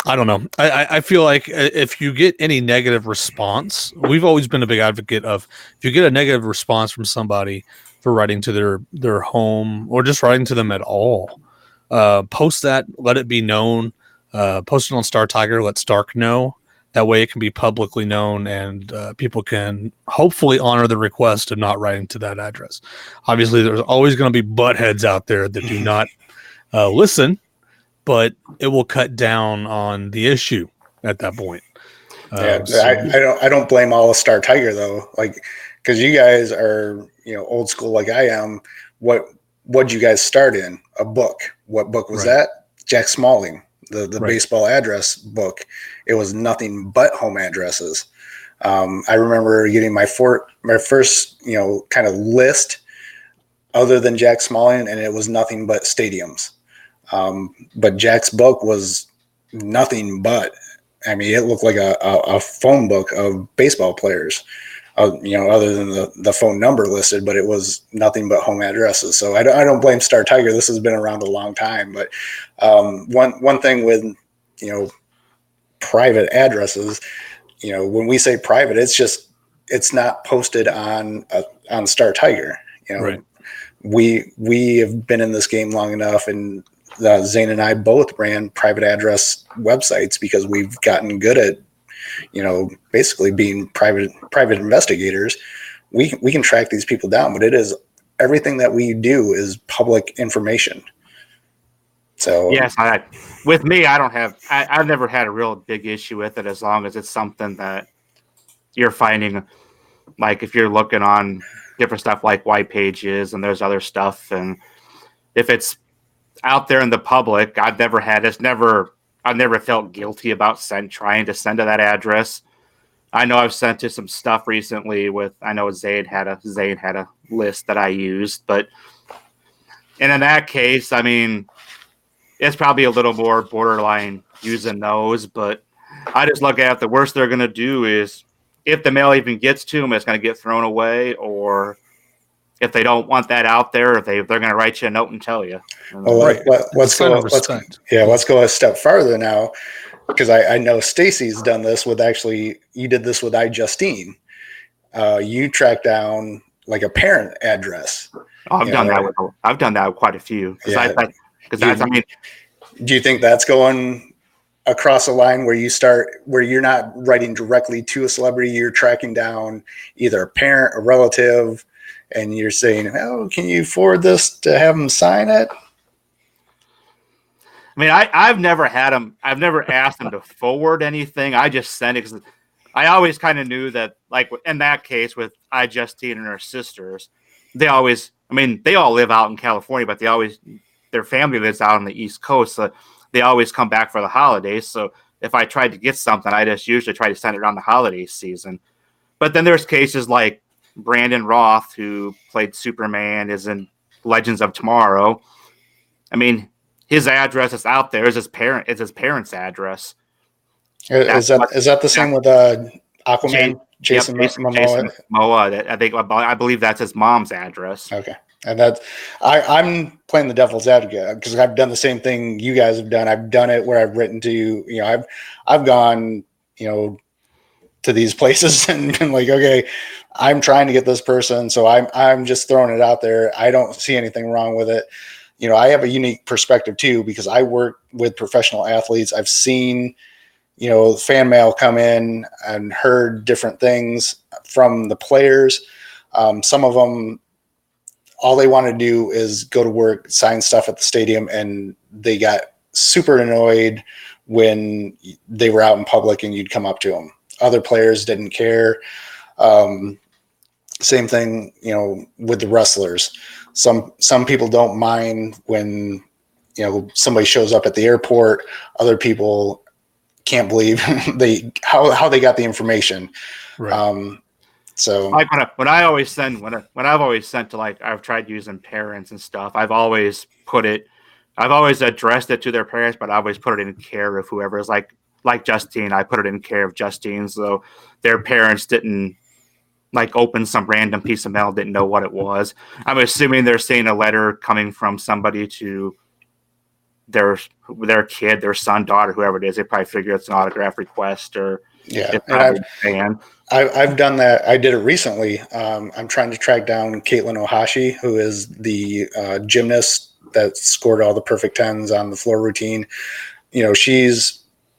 I don't know. I feel like if you get any negative response, we've always been a big advocate of if you get a negative response from somebody for writing to their home or just writing to them at all, post that, let it be known, post it on Star Tiger, let Stark know. That way it can be publicly known and people can hopefully honor the request of not writing to that address. Obviously, there's always going to be buttheads out there that do not listen, but it will cut down on the issue at that point. I don't blame all of Star Tiger though, like because you guys are old school like I am. What'd you guys start in? A book. What book was that? Jack Smalling, the baseball address book. It was nothing but home addresses. I remember getting my first kind of list other than Jack Smalling, and it was nothing but stadiums. But Jack's book was nothing but, I mean, it looked like a phone book of baseball players, other than the phone number listed, but it was nothing but home addresses. So I don't blame Star Tiger. This has been around a long time. But one thing with, private addresses, when we say private, it's not posted on Star Tiger. Right. We have been in this game long enough, and Zane and I both ran private address websites because we've gotten good at, basically being private investigators. We can track these people down, but everything that we do is public information. So yes, with me, I've never had a real big issue with it as long as it's something that you're finding, like if you're looking on different stuff like white pages and there's other stuff, and if it's out there in the public, I've never felt guilty about trying to send to that address. I know I've sent to some stuff recently I know Zane had a list that I used, and in that case, I mean, it's probably a little more borderline using those, but I just look at it, the worst they're going to do is if the mail even gets to them, it's going to get thrown away, or if they don't want that out there, they're going to write you a note and tell you. Let's go a step farther now, because I know Stacy's done this with you did this with iJustine. You tracked down like a parent address. I've done that with quite a few. Do you think that's going across a line where you're not writing directly to a celebrity, you're tracking down either a parent, a relative, and you're saying, "Oh, can you forward this to have them sign it?" I mean, I've never asked them to forward anything. I just sent it because I always kind of knew that, like in that case with iJustine and her sisters, they all live out in California, but their family lives out on the East Coast, so they always come back for the holidays. So if I tried to get something, I just usually try to send it around the holiday season. But then there's cases like Brandon Roth, who played Superman, is in Legends of Tomorrow. I mean, his address is out there. It's his parents' address. Is that the same with Aquaman? Jason Momoa. Jason Momoa. I believe that's his mom's address. Okay, and that's I'm playing the devil's advocate because I've done the same thing you guys have done. I've done it where I've written to you know I've gone to these places and been like, okay, I'm trying to get this person, so I'm just throwing it out there. I don't see anything wrong with it. I have a unique perspective too because I work with professional athletes. I've seen fan mail come in and heard different things from the players. Some of them, all they want to do is go to work, sign stuff at the stadium, and they got super annoyed when they were out in public and you'd come up to them. Other players didn't care. Same thing, with the wrestlers. Some people don't mind when, somebody shows up at the airport. Other people can't believe how they got the information. Right. So like when I've always sent to, like, I've tried using parents and stuff, I've always addressed it to their parents, but I always put it in care of whoever is like Justine. I put it in care of Justine, so their parents didn't like open some random piece of mail, didn't know what it was. I'm assuming they're seeing a letter coming from somebody to their kid, their son, daughter, whoever it is. They probably figure it's an autograph request or and I've done that. I did it recently. I'm trying to track down Caitlin Ohashi, who is the gymnast that scored all the perfect 10s on the floor routine.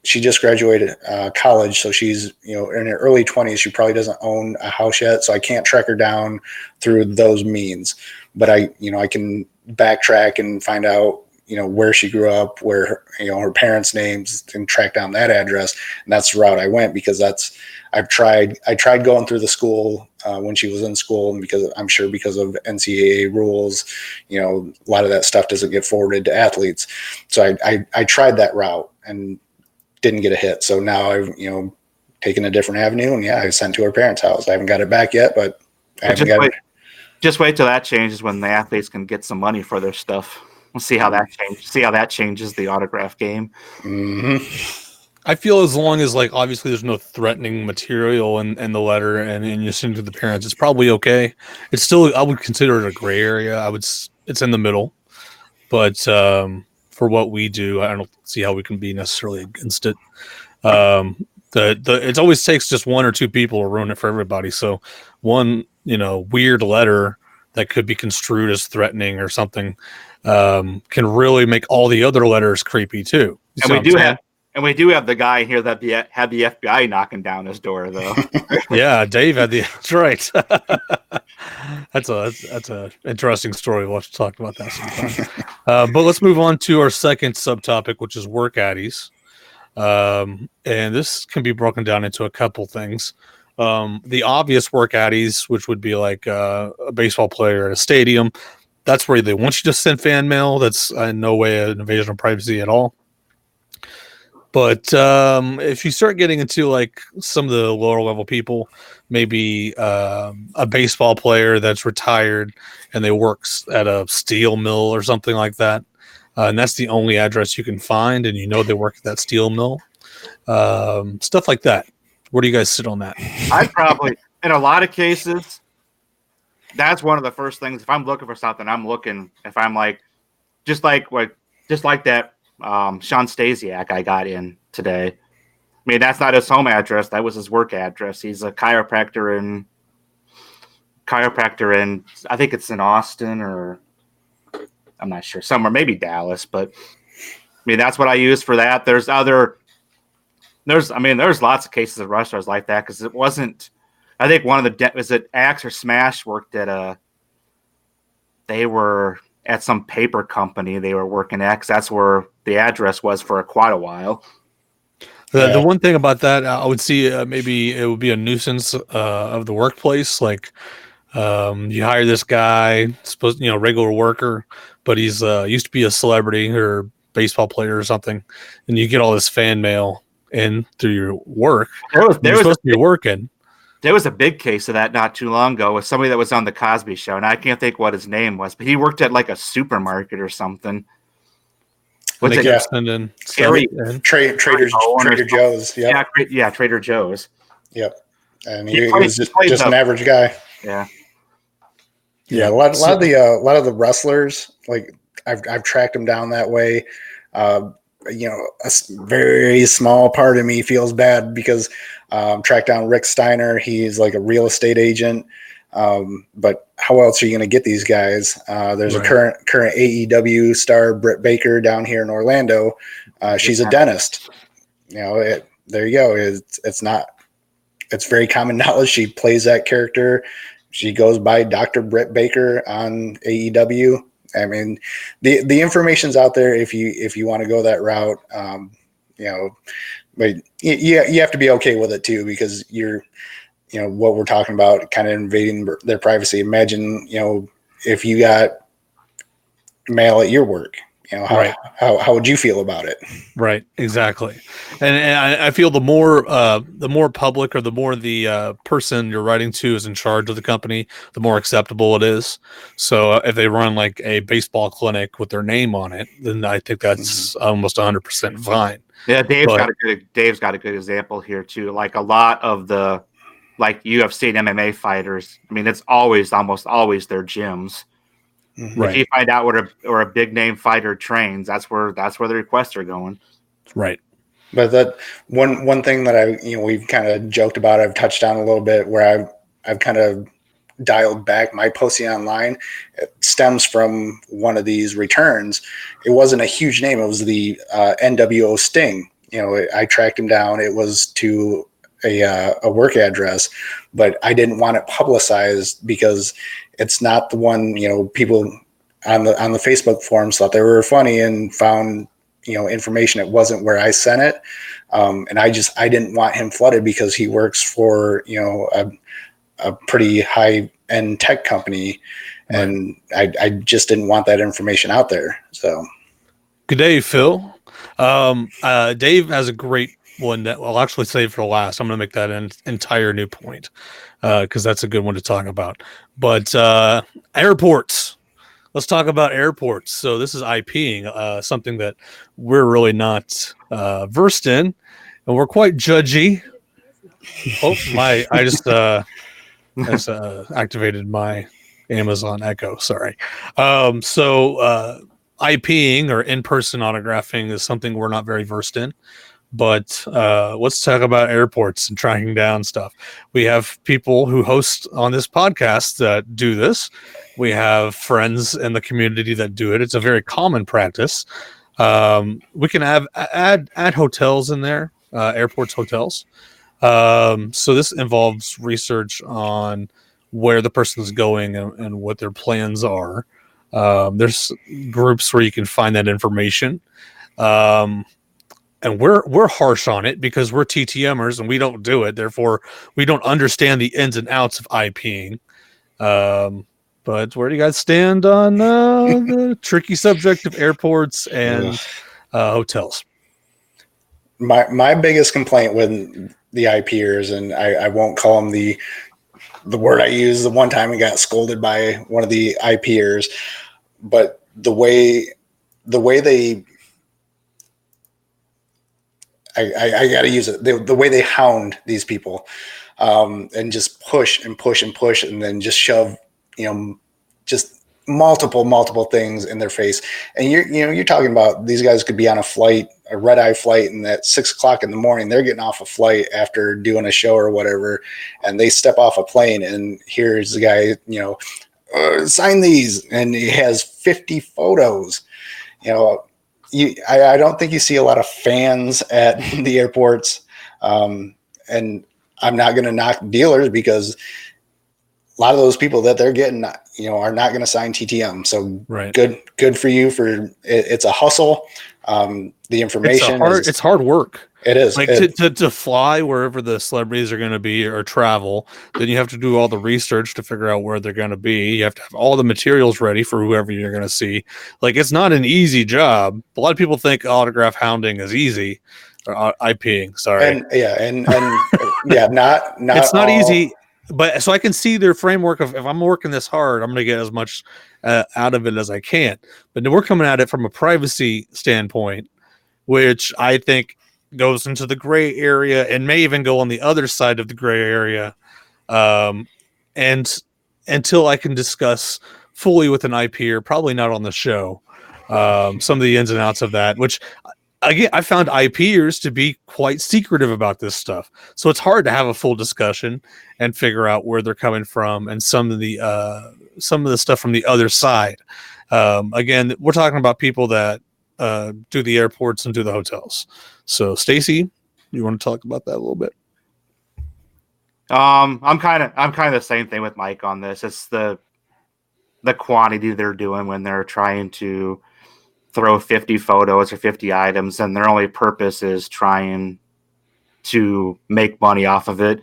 She just graduated college, so she's in her early 20s. She probably doesn't own a house yet, so I can't track her down through those means. But I can backtrack and find out where she grew up, where her parents' names, and track down that address. And that's the route I went because I tried going through the school when she was in school, and because I'm sure because of NCAA rules, a lot of that stuff doesn't get forwarded to athletes. So I tried that route and didn't get a hit. So now I've taken a different avenue, and I sent to her parents' house. I haven't got it back yet, but just wait till that changes when the athletes can get some money for their stuff. We'll see how that changes. See how that changes the autograph game. Mm-hmm. I feel as long as, like, obviously there's no threatening material in the letter and you send it to the parents, it's probably okay. It's still, I would consider it a gray area. It's in the middle, but for what we do, I don't see how we can be necessarily against it. It always takes just one or two people to ruin it for everybody. So one, weird letter that could be construed as threatening or something can really make all the other letters creepy too. And we do have the guy here that had the FBI knocking down his door, though. Yeah, Dave had that's right. That's a interesting story. We'll have to talk about that sometime. But let's move on to our second subtopic, which is work addies. And this can be broken down into a couple things. The obvious work addies, which would be like a baseball player at a stadium. That's where they want you to send fan mail. That's in no way an invasion of privacy at all. But if you start getting into like some of the lower level people, maybe a baseball player that's retired and they work at a steel mill or something like that, and that's the only address you can find, and they work at that steel mill, stuff like that. Where do you guys sit on that? I'd probably, in a lot of cases, that's one of the first things. If I'm looking for something, I'm looking. If I'm like, just like that. Sean Stasiak I got in today. I mean, that's not his home address. That was his work address. He's a chiropractor in I think it's in Austin, or I'm not sure, somewhere, maybe Dallas. But I mean, that's what I use for that. There's lots of cases of wrestlers like that because it wasn't. I think one of was it Axe or Smash worked at they were at some paper company they were working at, 'cause that's where the address was for quite a while. The one thing about that, I would see maybe it would be a nuisance of the workplace. Like you hire this guy, regular worker, but he's used to be a celebrity or baseball player or something, and you get all this fan mail in through your work. You're supposed to be working. There was a big case of that not too long ago with somebody that was on the Cosby Show, and I can't think what his name was, but he worked at like a supermarket or something. And What's they it? kept sending Scary. Trader Joe's. Yep. Yeah, Trader Joe's. Yep. And He he played- was he played just the- an average guy. Yeah. Yeah, a lot of the wrestlers, like I've tracked them down that way. A very small part of me feels bad because tracked down Rick Steiner. He's like a real estate agent. But how else are you going to get these guys? There's a current AEW star, Britt Baker, down here in Orlando. She's a dentist. There you go. It's very common knowledge. She plays that character. She goes by Dr. Britt Baker on AEW. I mean, the information's out there if you want to go that route. But you have to be okay with it too, because what we're talking about, kind of invading their privacy. Imagine, if you got mail at your work, how would you feel about it? Right, exactly. And I feel the more public, or the more the person you're writing to is in charge of the company, the more acceptable it is. So if they run like a baseball clinic with their name on it, then I think that's almost 100% fine. Yeah, Dave's got a good example here too. Like a lot of the UFC and MMA fighters, I mean, it's almost always their gyms. Right. If you find out where a big name fighter trains, that's where the requests are going. Right. But that one thing that we've kind of joked about, I've touched on a little bit, where I've kind of dialed back my posting online. It stems from one of these returns. It wasn't a huge name. It was the NWO Sting. I tracked him down. It was to a work address, but I didn't want it publicized because it's not the one, people on the Facebook forums thought they were funny and found, information. It wasn't where I sent it. And I didn't want him flooded because he works for, a pretty high end tech company. Right. And I just didn't want that information out there. So good day, Phil. Dave has a great one that I'll actually save for last. I'm going to make that an entire new point because that's a good one to talk about. But airports. Let's talk about airports. So this is IPing, something that we're really not versed in, and we're quite judgy. Oh, I just activated my Amazon Echo. Sorry. So IPing, or in-person autographing, is something we're not very versed in. But let's talk about airports and tracking down stuff. We have people who host on this podcast that do this. We have friends in the community that do it. It's a very common practice. We can add hotels in there, airports, hotels. So this involves research on where the person is going and what their plans are. There's groups where you can find that information. And we're harsh on it because we're TTMers and we don't do it. Therefore, we don't understand the ins and outs of IPing. But where do you guys stand on the tricky subject of airports and hotels? My biggest complaint with the IPers, and I won't call them the word I used the one time and got scolded by one of the IPers, but the way they, I got to use it. The way they hound these people, and just push and push and push, and then just shove, just multiple things in their face. And you're talking about these guys could be on a red-eye flight, and at 6 o'clock in the morning, they're getting off a flight after doing a show or whatever, and they step off a plane, and here's the guy, sign these, and he has 50 photos. I don't think you see a lot of fans at the airports. And I'm not going to knock dealers because a lot of those people that they're getting, are not going to sign TTM. So right. Good for you it's a hustle. The information it's hard work. It is like to fly wherever the celebrities are going to be or travel. Then you have to do all the research to figure out where they're going to be. You have to have all the materials ready for whoever you're going to see. Like, it's not an easy job. A lot of people think autograph hounding is easy, or IPing. Sorry. And yeah, not It's not all, easy, but so I can see their framework of if I'm working this hard, I'm going to get as much out of it as I can. But we're coming at it from a privacy standpoint, which I think goes into the gray area and may even go on the other side of the gray area. And until I can discuss fully with an IPer, probably not on the show, some of the ins and outs of that, which again, I found IPers to be quite secretive about this stuff. So it's hard to have a full discussion and figure out where they're coming from and some of the stuff from the other side. Again, we're talking about people that do the airports and do the hotels. So Stacy, you want to talk about that a little bit? I'm kind of the same thing with Mike on this. It's the quantity they're doing when they're trying to throw 50 photos or 50 items, and their only purpose is trying to make money off of it.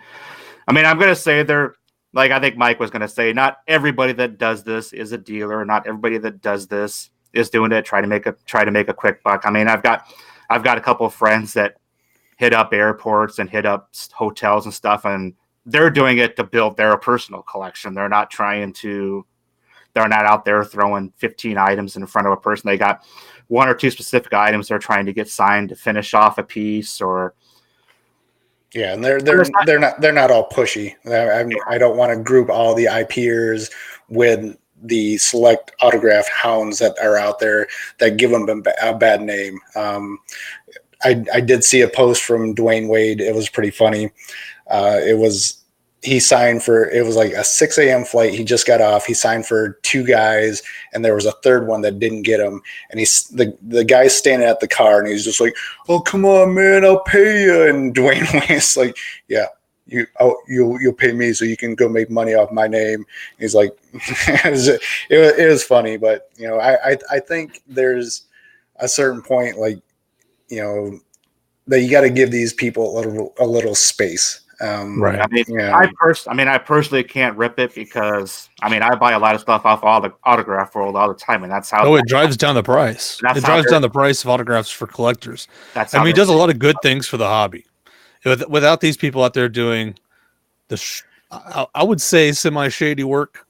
I mean, I'm gonna say they're like I think Mike was gonna say, not everybody that does this is a dealer. Not everybody that does this is doing it try to make a quick buck. I mean, I've got a couple of friends that hit up airports and hit up hotels and stuff, and they're doing it to build their personal collection. They're not out there throwing 15 items in front of a person. They got one or two specific items they're trying to get signed to finish off a piece, or yeah, and they're not all pushy. I don't want to group all the IPers with the select autograph hounds that are out there that give them a bad name. I did see a post from Dwayne Wade. It was pretty funny. He signed for, it was like a 6 a.m. flight. He just got off. He signed for 2 guys, and there was a third one that didn't get him. And the guy's standing at the car, and he's just like, "Oh, come on, man, I'll pay you." And Dwayne Wade's like, "Yeah, you'll pay me so you can go make money off my name." He's like, it was funny, but I think there's a certain point, like, that you got to give these people a little space. Right. I personally can't rip it because I buy a lot of stuff off all the autograph world all the time, and that's how. It drives down the price. It drives down the price of autographs for collectors. He does a lot of good things for the hobby. Without these people out there doing I would say semi-shady work,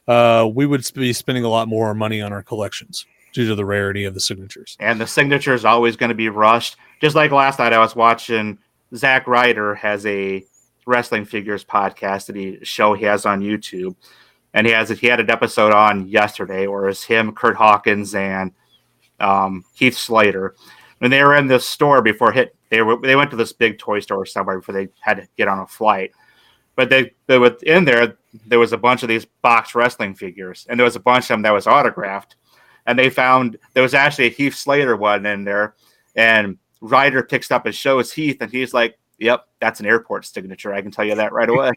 we would be spending a lot more money on our collections due to the rarity of the signatures. And the signature is always going to be rushed. Just like last night, I was watching Zack Ryder has a wrestling figures podcast that he has on YouTube, and he had an episode on yesterday where it's him, Kurt Hawkins, and Heath Slater. When they were in this store they went to this big toy store somewhere before they had to get on a flight. But they were in there. There was a bunch of these boxed wrestling figures, and there was a bunch of them that was autographed. And they found there was actually a Heath Slater one in there, and Ryder picks up and shows Heath, and he's like, "Yep, that's an airport signature. I can tell you that right away."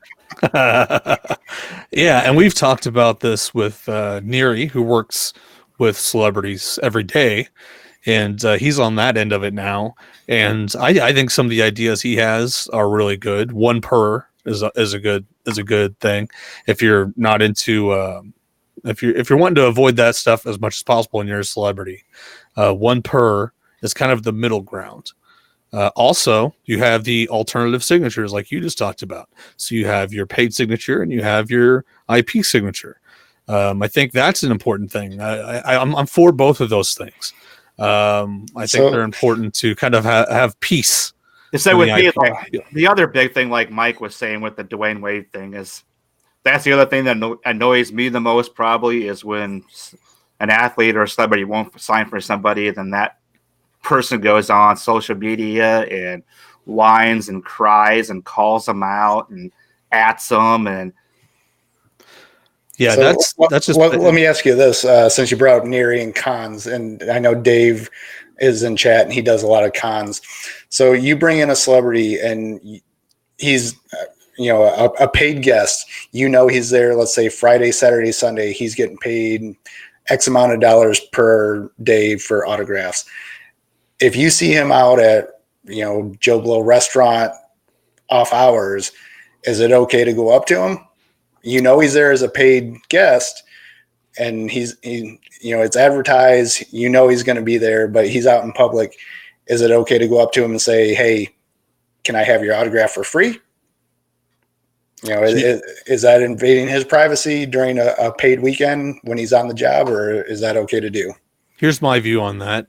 Yeah, and we've talked about this with Neary, who works with celebrities every day, and he's on that end of it now. And I think some of the ideas he has are really good. One per is a good thing if you're not into if you're wanting to avoid that stuff as much as possible and you're a celebrity. One per is kind of the middle ground. Also, you have the alternative signatures like you just talked about. So you have your paid signature and you have your IP signature. I think that's an important thing. I'm for both of those things. I think they're important to kind of have peace. So with me, the other big thing, like Mike was saying with the Dwayne Wade thing, is that's the other thing that annoys me the most probably is when an athlete or a celebrity won't sign for somebody, then that person goes on social media and whines and cries and calls them out and ats them. And yeah, so that's just. Let me ask you this: since you brought up Neary and cons, and I know Dave is in chat and he does a lot of cons. So you bring in a celebrity and he's a paid guest. He's there. Let's say Friday, Saturday, Sunday. He's getting paid X amount of dollars per day for autographs. If you see him out at, Joe Blow restaurant off hours, is it okay to go up to him? He's there as a paid guest and it's advertised, he's going to be there, but he's out in public. Is it okay to go up to him and say, "Hey, can I have your autograph for free?" You know, is that invading his privacy during a paid weekend when he's on the job, or is that okay to do? Here's my view on that.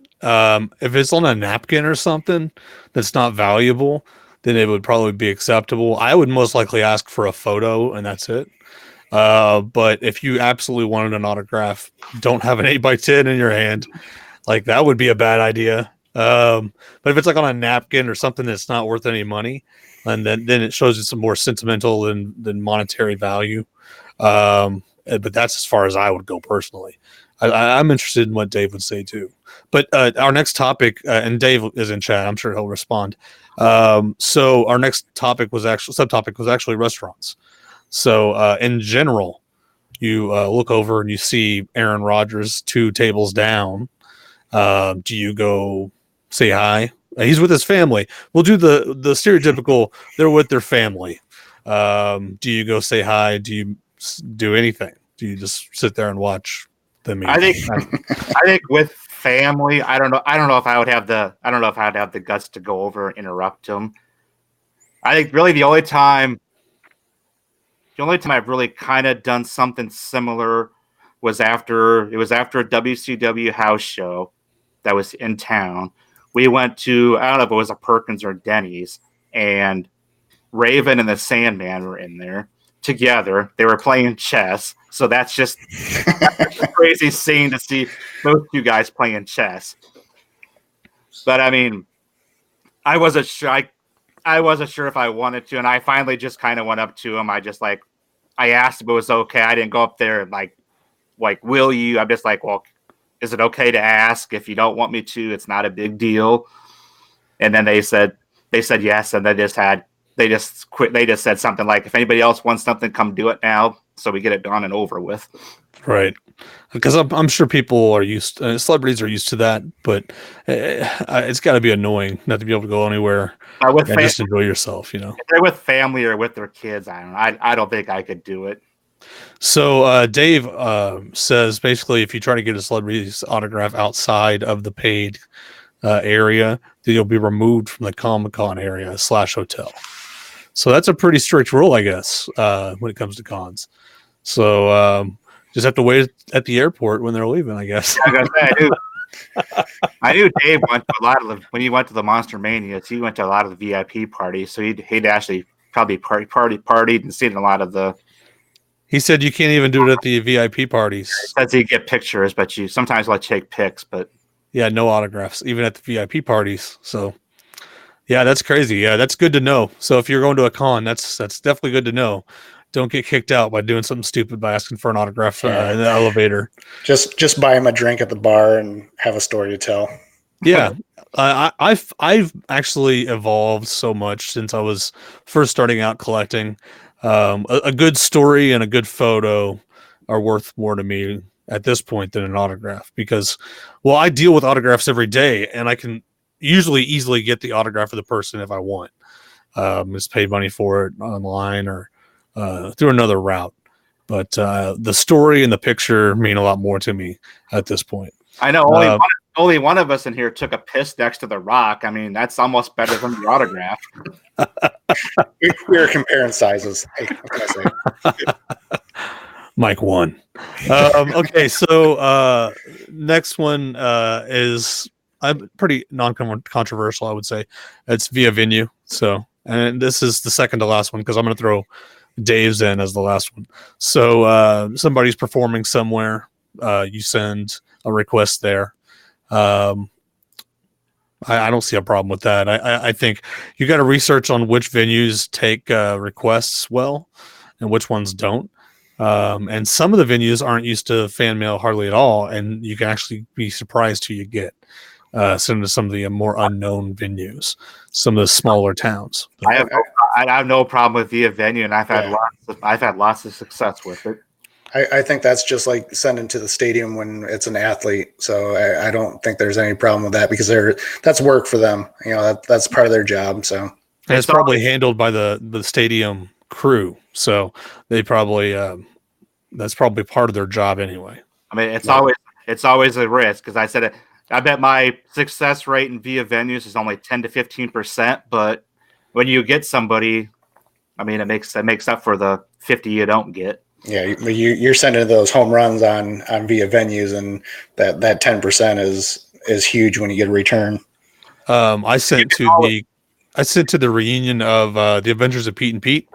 If it's on a napkin or something that's not valuable, then it would probably be acceptable. I would most likely ask for a photo and that's it. But if you absolutely wanted an autograph, don't have an 8x10 in your hand. Like that would be a bad idea. But if it's like on a napkin or something that's not worth any money, and then it shows it's more sentimental than monetary value. But that's as far as I would go personally. I'm interested in what Dave would say too. But our next topic, and Dave is in chat. I'm sure he'll respond. So our next topic was actually subtopic was actually restaurants. So in general, you look over and you see Aaron Rodgers 2 tables down. Do you go say hi? He's with his family. We'll do the stereotypical. They're with their family. Do you go say hi? Do you do anything? Do you just sit there and watch them eat? I think with family, I don't know if I would have the guts to go over and interrupt them. I think really the only time I've really kind of done something similar was after a WCW house show that was in town. We went to, I don't know if it was a Perkins or Denny's, and Raven and the Sandman were in there together. They were playing chess. So that's just a crazy scene to see those 2 guys playing chess. But I mean, I wasn't sure if I wanted to, and I finally just kind of went up to him. I asked if it was okay. I didn't go up there and like, will you? I'm just like, well, is it okay to ask? If you don't want me to, it's not a big deal. And then they said yes, and they just said something like, if anybody else wants something, come do it now, so we get it done and over with. Right. Because I'm sure people are celebrities are used to that, but it's got to be annoying not to be able to go anywhere and just enjoy yourself, you know. If they're with family or with their kids, I don't think I could do it. So Dave says basically if you try to get a celebrity's autograph outside of the paid area, then you'll be removed from the Comic-Con area / hotel. So that's a pretty strict rule, I guess, when it comes to cons. So just have to wait at the airport when they're leaving, I guess. I knew Dave went to when he went to the Monster Manias, he went to a lot of the VIP parties. So he'd actually probably partied and seen a lot of the. He said you can't even do it at the VIP parties. He says you get pictures, but you sometimes let you take pics, but yeah, no autographs, even at the VIP parties. So yeah, that's crazy. Yeah, that's good to know. So if you're going to a con, that's definitely good to know. Don't get kicked out by doing something stupid by asking for an autograph in the elevator. Just buy him a drink at the bar and have a story to tell. Yeah, I've actually evolved so much since I was first starting out collecting. A good story and a good photo are worth more to me at this point than an autograph because, well, I deal with autographs every day, and I can usually easily get the autograph of the person if I want. Just pay money for it online or through another route. But the story and the picture mean a lot more to me at this point. I know only one of us in here took a piss next to the Rock. I mean, that's almost better than the autograph. We were comparing sizes. Hey, what can I say? Mike won. Okay, so next one is pretty non-controversial, I would say. It's via venue. So, and this is the second to last one because I'm going to throw Dave's in as the last one. So somebody's performing somewhere. You send a request there. I don't see a problem with that. I think you got to research on which venues take requests well and which ones don't. And some of the venues aren't used to fan mail hardly at all, and you can actually be surprised who you get. Some of the more unknown venues, some of the smaller towns. I have no problem with via venue, and I've had lots of success with it. I think that's just like sending to the stadium when it's an athlete. So I don't think there's any problem with that because that's work for them. You know, that's part of their job. So and it's probably handled by the stadium crew. So they probably that's probably part of their job anyway. I mean, it's always a risk because I said it. I bet my success rate in via venues is only 10 to 15%, but when you get somebody I mean, it makes up for the 50 you don't get. Yeah, you're sending those home runs on via venues, and that 10% is huge when you get a return. I sent to the reunion of the Adventures of Pete and Pete,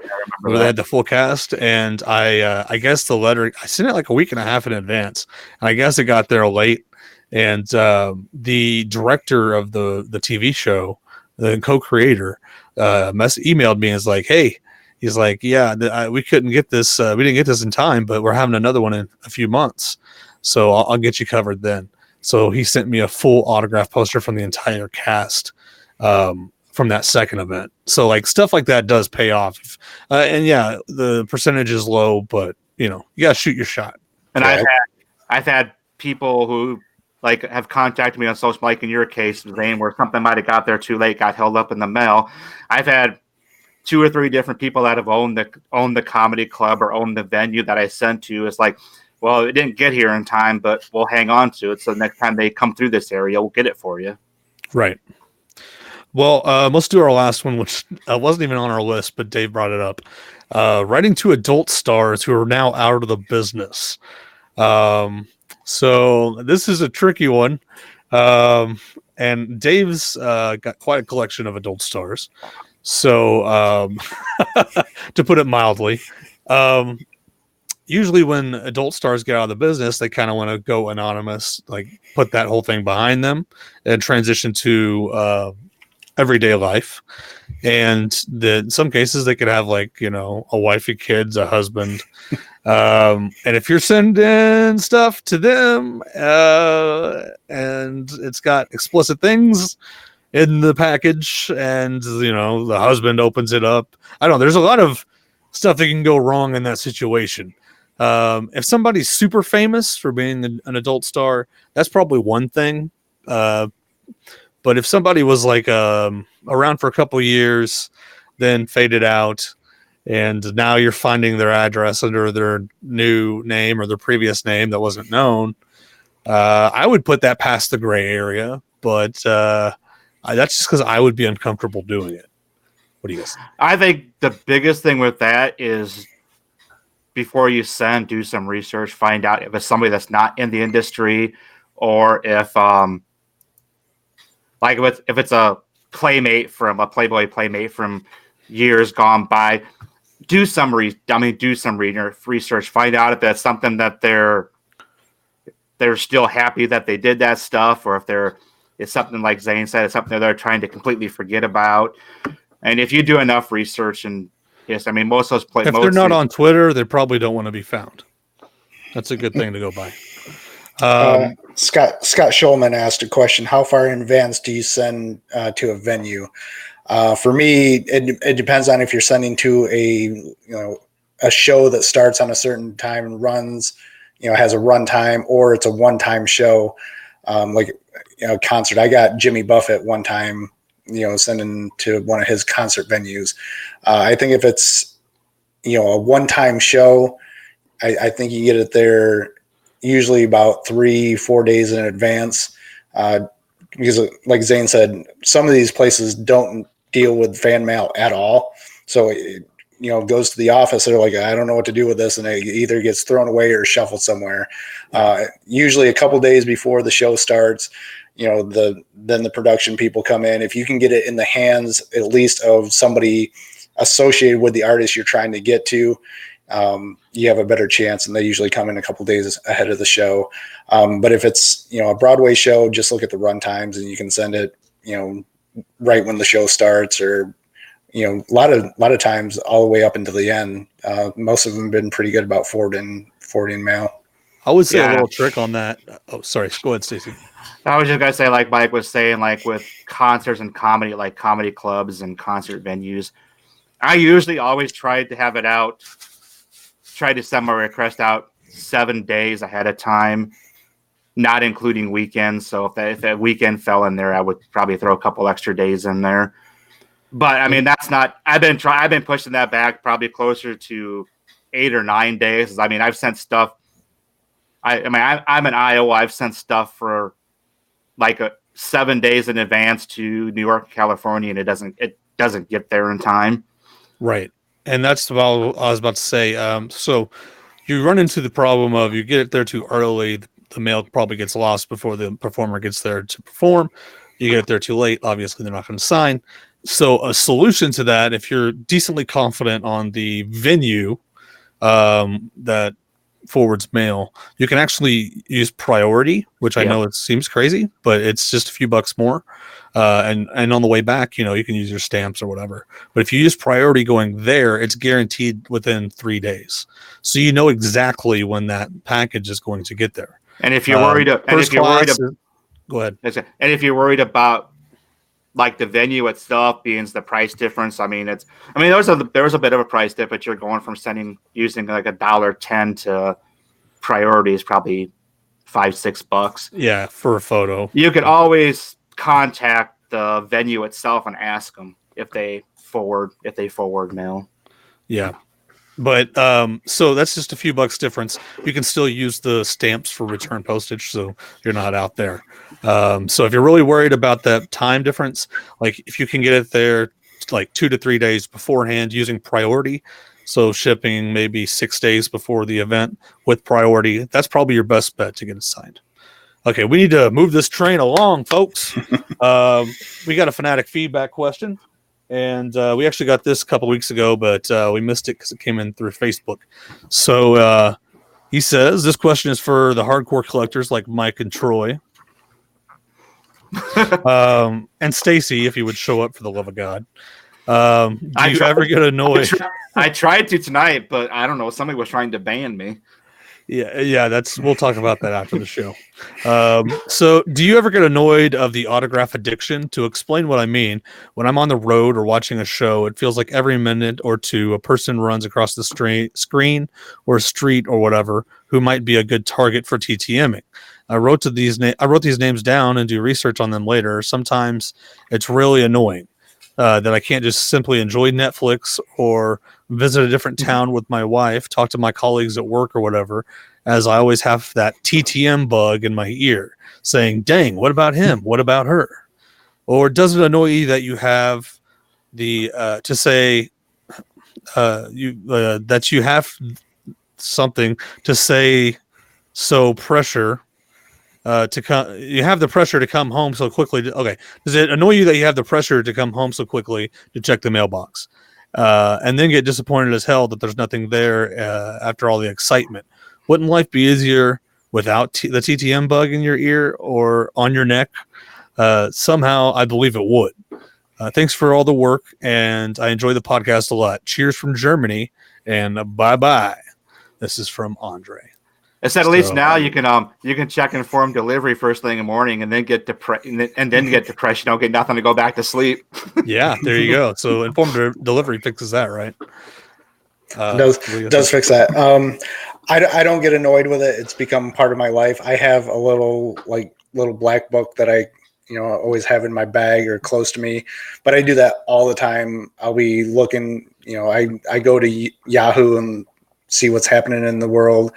where they had the full cast, and I guess the letter I sent it like a week and a half in advance, and I guess it got there late, and the director of the TV show, the co-creator, emailed me and was like, "Hey." He's like, yeah, we couldn't get this. We didn't get this in time, but we're having another one in a few months. So I'll get you covered then. So he sent me a full autograph poster from the entire cast from that second event. So like stuff like that does pay off. And yeah, the percentage is low, but you got to shoot your shot. And I've had people who like have contacted me on social, like in your case, Zane, where something might have got there too late, got held up in the mail. I've had 2 or 3 different people that have owned the comedy club or owned the venue that I sent to. It's like, well, it didn't get here in time, but we'll hang on to it. So next time they come through this area, we'll get it for you. Right. Well, let's do our last one, which wasn't even on our list, but Dave brought it up. Writing to adult stars who are now out of the business. So this is a tricky one. And Dave's got quite a collection of adult stars. So, to put it mildly, usually when adult stars get out of the business, they kind of want to go anonymous, like put that whole thing behind them and transition to everyday life. And in some cases, they could have like, a wife and kids, a husband. And if you're sending stuff to them and it's got explicit things in the package and the husband opens it up, I don't know, there's a lot of stuff that can go wrong in that situation. If somebody's super famous for being an adult star, that's probably one thing, but if somebody was like around for a couple years, then faded out, and now you're finding their address under their new name or their previous name that wasn't known, I would put that past the gray area, but that's just because I would be uncomfortable doing it. What do you guys think? I think the biggest thing with that is before you send, do some research, find out if it's somebody that's not in the industry, or if if it's a Playboy playmate from years gone by. Do some research. Find out if that's something that they're still happy that they did that stuff, or if it's something like Zane said, it's something that they're trying to completely forget about. And if you do enough research, and yes, I mean, most of those if they're not on Twitter, they probably don't want to be found. That's a good thing to go by. Scott Schulman asked a question: how far in advance do you send to a venue? For me, it depends on if you're sending to a show that starts on a certain time and runs, has a run time, or it's a one-time show, concert. I got Jimmy Buffett one time, sending to one of his concert venues. I think if it's a one-time show, I think you get it there usually about 3-4 days in advance, because like Zane said, some of these places don't deal with fan mail at all. So it goes to the office. They're like, I don't know what to do with this. And it either gets thrown away or shuffled somewhere. Usually a couple days before the show starts, then the production people come in. If you can get it in the hands, at least of somebody associated with the artist you're trying to get to, you have a better chance, and they usually come in a couple days ahead of the show. But if it's, a Broadway show, just look at the run times and you can send it, right when the show starts, or, a lot of times all the way up until the end. Most of them have been pretty good about forwarding mail. I would say a little trick on that. Oh, sorry. Go ahead, Stacey. I was just going to say, like Mike was saying, like with concerts and comedy, like comedy clubs and concert venues, I usually always try to have it out. Try to send my request out 7 days ahead of time, not including weekends. So if that weekend fell in there, I would probably throw a couple extra days in there. But I mean, that's not. I've been pushing that back probably closer to 8 or 9 days. I mean, I've sent stuff. I'm in Iowa. I've sent stuff for like 7 days in advance to New York, California, and it doesn't get there in time. Right. and that's what I was about to say. So you run into the problem of you get it there too early, the mail probably gets lost before the performer gets there to perform. You get it there too late, obviously they're not going to sign. So a solution to that, if you're decently confident on the venue that forwards mail, you can actually use priority, which I know it seems crazy, but it's just a few bucks more. And on the way back, you can use your stamps or whatever. But if you use priority going there, it's guaranteed within 3 days. So you know exactly when that package is going to get there. And if you're worried, go ahead. And if you're worried about like the venue itself being the price difference, there was a bit of a price dip, but you're going from using like $1.10 to priority is probably $5-6. Yeah, for a photo. You could always contact the venue itself and ask them if they forward mail. Yeah. But so that's just a few bucks difference. You can still use the stamps for return postage, so you're not out there. So if you're really worried about that time difference, like if you can get it there like 2 to 3 days beforehand using priority, so shipping maybe 6 days before the event with priority, that's probably your best bet to get it signed. Okay, we need to move this train along, folks. We got a Fanatic feedback question. And we actually got this a couple weeks ago, but we missed it because it came in through Facebook. So he says, this question is for the hardcore collectors like Mike and Troy. And Stacy, if he would show up for the love of God. Do you ever get annoyed? I tried to tonight, but I don't know. Somebody was trying to ban me. Yeah, we'll talk about that after the show. So do you ever get annoyed of the autograph addiction? To explain what I mean, when I'm on the road or watching a show, it feels like every minute or two a person runs across the screen or street or whatever who might be a good target for TTMing. I wrote these names down and do research on them later. Sometimes it's really annoying that I can't just simply enjoy Netflix or visit a different town with my wife, talk to my colleagues at work or whatever, as I always have that TTM bug in my ear saying, dang, what about him? What about her? Or does it annoy you that you have the to say that you have something to say, so pressure to come, you have the pressure to come home so quickly. Okay. Does it annoy you that you have the pressure to come home so quickly to check the mailbox? And then get disappointed as hell that there's nothing there after all the excitement. Wouldn't life be easier without the TTM bug in your ear or on your neck? Somehow, I believe it would. Thanks for all the work, and I enjoy the podcast a lot. Cheers from Germany, and bye-bye. This is from Andre. It said at least now you can check informed delivery first thing in the morning and then get depression. Okay, nothing to go back to sleep. Yeah, there you go. So informed delivery fixes that, right? Does fix that. I don't get annoyed with it. It's become part of my life. I have a little black book that I always have in my bag or close to me, but I do that all the time. I'll be looking. I go to Yahoo and see what's happening in the world.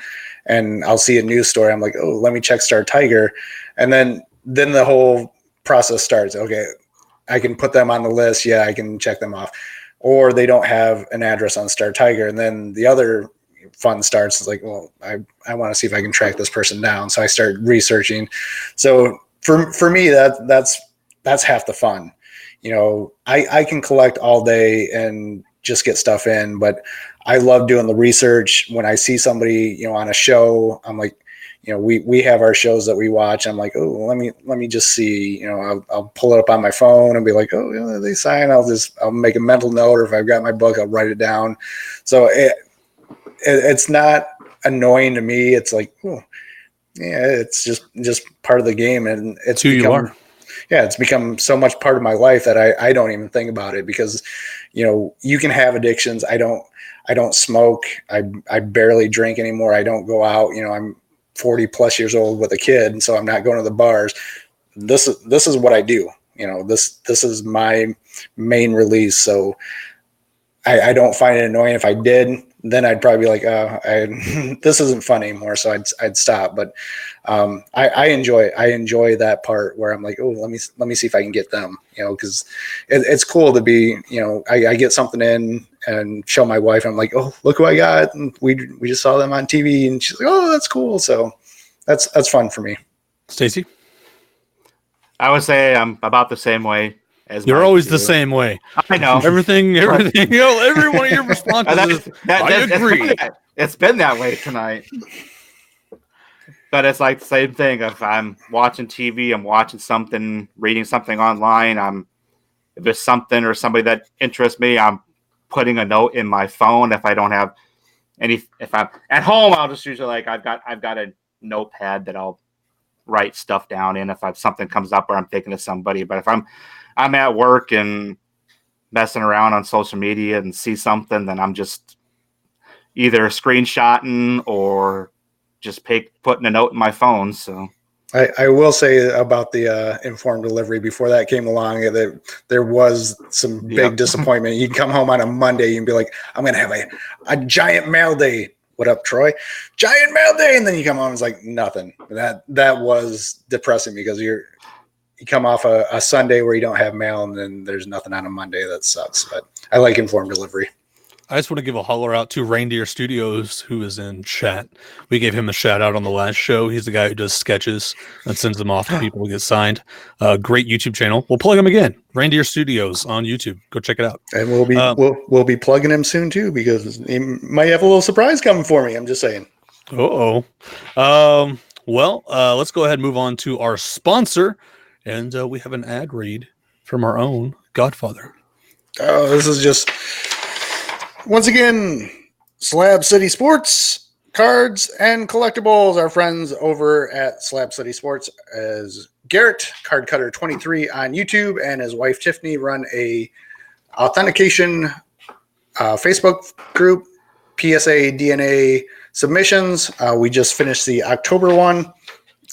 And I'll see a news story. I'm like, oh, let me check Star Tiger. And then the whole process starts. Okay, I can put them on the list. Yeah, I can check them off. Or they don't have an address on Star Tiger. And then the other fun starts. It's like, well, I want to see if I can track this person down. So I start researching. So for me, that's half the fun. I can collect all day and just get stuff in, but I love doing the research. When I see somebody, on a show, I'm like, we have our shows that we watch. I'm like, oh, let me just see, I'll pull it up on my phone and be like, oh, yeah, they sign. I'll make a mental note, or if I've got my book, I'll write it down. So it's not annoying to me. It's like, oh, yeah, it's just part of the game. And it's who you are. Yeah, it's become so much part of my life that I don't even think about it, because, you can have addictions. I don't smoke. I barely drink anymore. I don't go out. I'm 40 plus years old with a kid, and so I'm not going to the bars. This is what I do. This is my main release. So I don't find it annoying. If I did, then I'd probably be like, this isn't fun anymore. So I'd stop. But I enjoy that part where I'm like, oh, let me see if I can get them, because it's cool to be, I get something in and show my wife. I'm like, oh, look who I got. And we just saw them on TV, and she's like, oh, that's cool. So that's fun for me. Stacy? I would say I'm about the same way as You're Mike, always too. the same way. I know. Everything, every one of your responses is, I agree. It's been that way tonight. But it's like the same thing. If I'm watching TV, I'm watching something, reading something online, if there's something or somebody that interests me, I'm putting a note in my phone. If I don't have if I'm at home, I'll just usually I've got a notepad that I'll write stuff down in if something comes up or I'm thinking of somebody. But if I'm at work and messing around on social media and see something, then I'm just either screenshotting or just putting a note in my phone. So I will say about the informed delivery before that came along, that there was some big disappointment. You'd come home on a Monday and be like, I'm going to have a giant mail day. What up, Troy? Giant mail day. And then you come home and it's like nothing. That was depressing because you come off a Sunday where you don't have mail and then there's nothing on a Monday. That sucks. But I like informed delivery. I just want to give a holler out to Reindeer Studios, who is in chat. We gave him a shout out on the last show. He's the guy who does sketches and sends them off to people to get signed. Great YouTube channel. We'll plug him again. Reindeer Studios on YouTube. Go check it out. And we'll be plugging him soon too, because he might have a little surprise coming for me. I'm just saying. Well, let's go ahead and move on to our sponsor, and we have an ad read from our own Godfather. Oh, this is just. Once again, Slab City Sports, cards and collectibles. Our friends over at Slab City Sports, as Garrett, Card Cutter 23 on YouTube, and his wife Tiffany run a authentication Facebook group, PSA DNA submissions. We just finished the October one,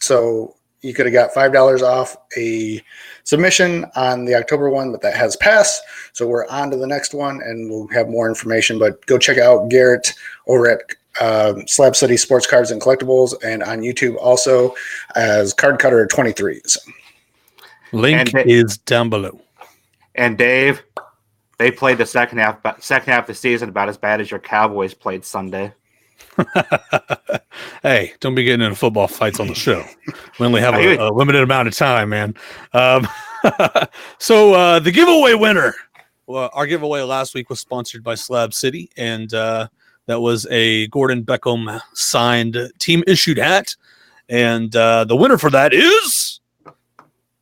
so you could have got $5 off a submission on the October one, but that has passed. So we're on to the next one, and we'll have more information. But go check out Garrett over at Slab City Sports Cards and Collectibles, and on YouTube also as Card Cutter 23. So. Link is down below. And Dave, they played the second half of the season about as bad as your Cowboys played Sunday. Hey, don't be getting into football fights on the show. We only have a limited amount of time, man. So the giveaway winner. Well, our giveaway last week was sponsored by Slab City, and that was a Gordon Beckham signed team issued hat. And the winner for that is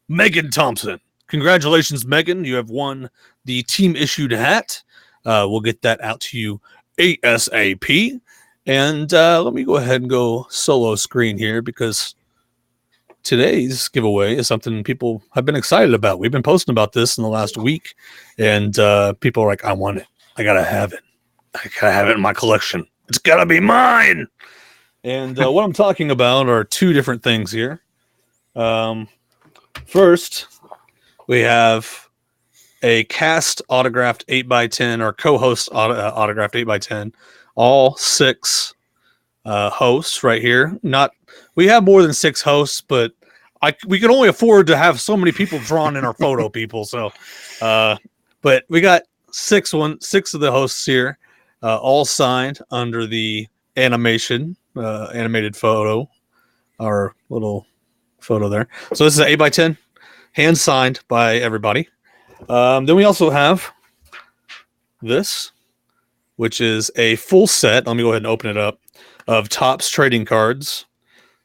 Megan Thompson. Congratulations, Megan. You have won the team issued hat. We'll get that out to you ASAP. And let me go ahead and go solo screen here, because today's giveaway is something people have been excited about. We've been posting about this in the last week, and people are like, I want it. I got to have it. I got to have it in my collection. It's got to be mine. And what I'm talking about are two different things here. First, we have a cast autographed 8x10 or co-host autographed 8x10. All 6 hosts right here. We have more than 6 hosts, but we can only afford to have so many people drawn in our photo, people. So, but we got 6 of the hosts here, all signed under the animated photo, our little photo there. So this is an 8x10, hand signed by everybody. Then we also have this, which is a full set. Let me go ahead and open it up, of Topps trading cards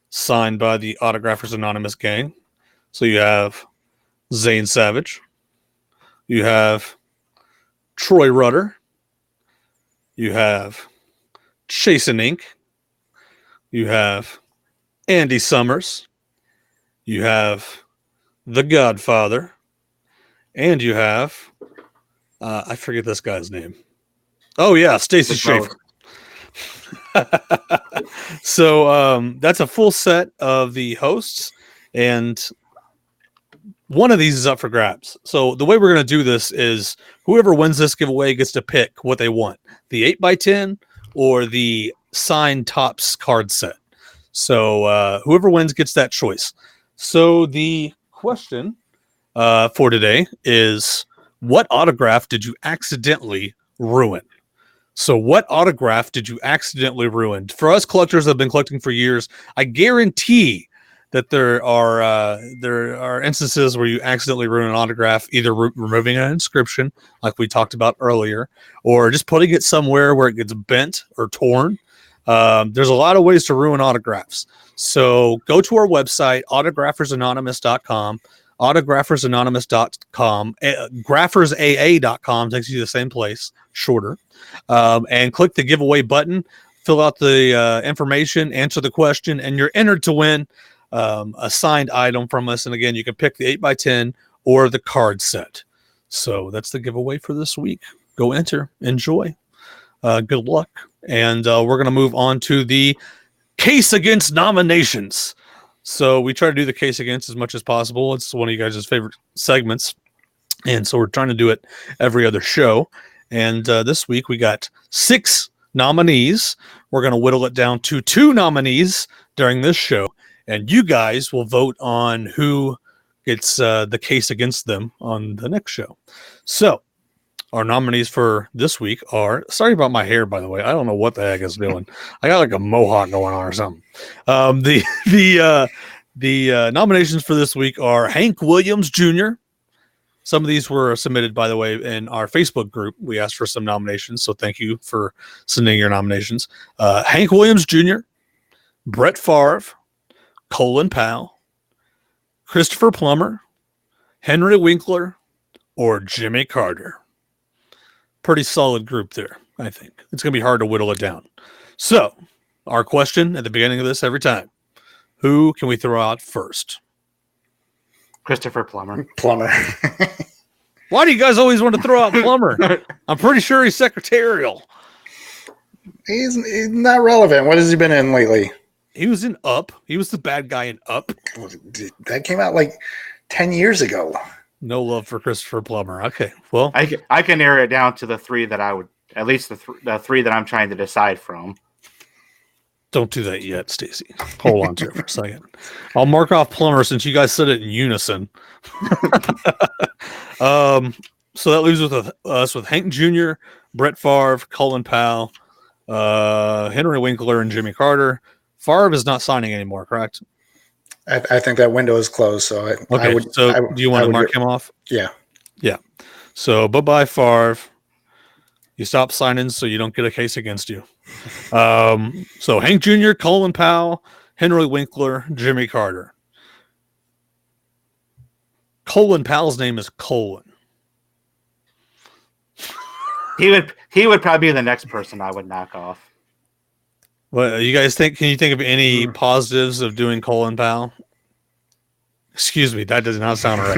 signed by the Autographers Anonymous gang. So you have Zane Savage, you have Troy Rudder, you have Chasen Inc., you have Andy Summers, you have The Godfather, and you have I forget this guy's name. Oh yeah, Stacy Schaefer. So that's a full set of the hosts, and one of these is up for grabs. So the way we're going to do this is whoever wins this giveaway gets to pick what they want, the 8x10 or the signed Topps card set. So whoever wins gets that choice. So the question for today is, what autograph did you accidentally ruin? So what autograph did you accidentally ruin? For us collectors that have been collecting for years, I guarantee that there are instances where you accidentally ruin an autograph, either removing an inscription, like we talked about earlier, or just putting it somewhere where it gets bent or torn. There's a lot of ways to ruin autographs. So go to our website, autographersanonymous.com, autographersanonymous.com, graphersaa.com takes you to the same place, shorter, and click the giveaway button, fill out the information, answer the question, and you're entered to win a signed item from us. And again, you can pick the 8x10 or the card set. So that's the giveaway for this week. Go enter, enjoy. Good luck. And we're going to move on to the case against nominations. So we try to do the case against as much as possible. It's one of you guys' favorite segments. And so we're trying to do it every other show. And this week we got 6 nominees. We're going to whittle it down to 2 nominees during this show. And you guys will vote on who gets the case against them on the next show. So our nominees for this week are, sorry about my hair, by the way. I don't know what the heck it's doing. I got like a mohawk going on or something. The nominations for this week are Hank Williams Jr. Some of these were submitted, by the way, in our Facebook group. We asked for some nominations, so thank you for sending your nominations. Hank Williams Jr., Brett Favre, Colin Powell, Christopher Plummer, Henry Winkler, or Jimmy Carter. Pretty solid group there, I think. It's going to be hard to whittle it down. So, our question at the beginning of this every time. Who can we throw out first? Christopher Plummer. Plummer. Why do you guys always want to throw out Plummer? I'm pretty sure he's secretarial. He's not relevant. What has he been in lately? He was in Up. He was the bad guy in Up. That came out like 10 years ago. No love for Christopher Plummer. Okay, well. I can narrow it down to the 3 that I would, at least the 3 that I'm trying to decide from. Don't do that yet, Stacy. Hold on to it for a second. I'll mark off Plummer since you guys said it in unison. So that leaves us with Hank Jr., Brett Favre, Colin Powell, Henry Winkler, and Jimmy Carter. Favre is not signing anymore, correct? I think that window is closed. So do you want to mark him off? Yeah. Yeah. So bye-bye, Favre. You stop signing so you don't get a case against you. So Hank Jr., Colin Powell, Henry Winkler, Jimmy Carter. Colin Powell's name is Colin. He would probably be the next person I would knock off. What you guys think? Can you think of any positives of doing Colin Powell? Excuse me, that does not sound right.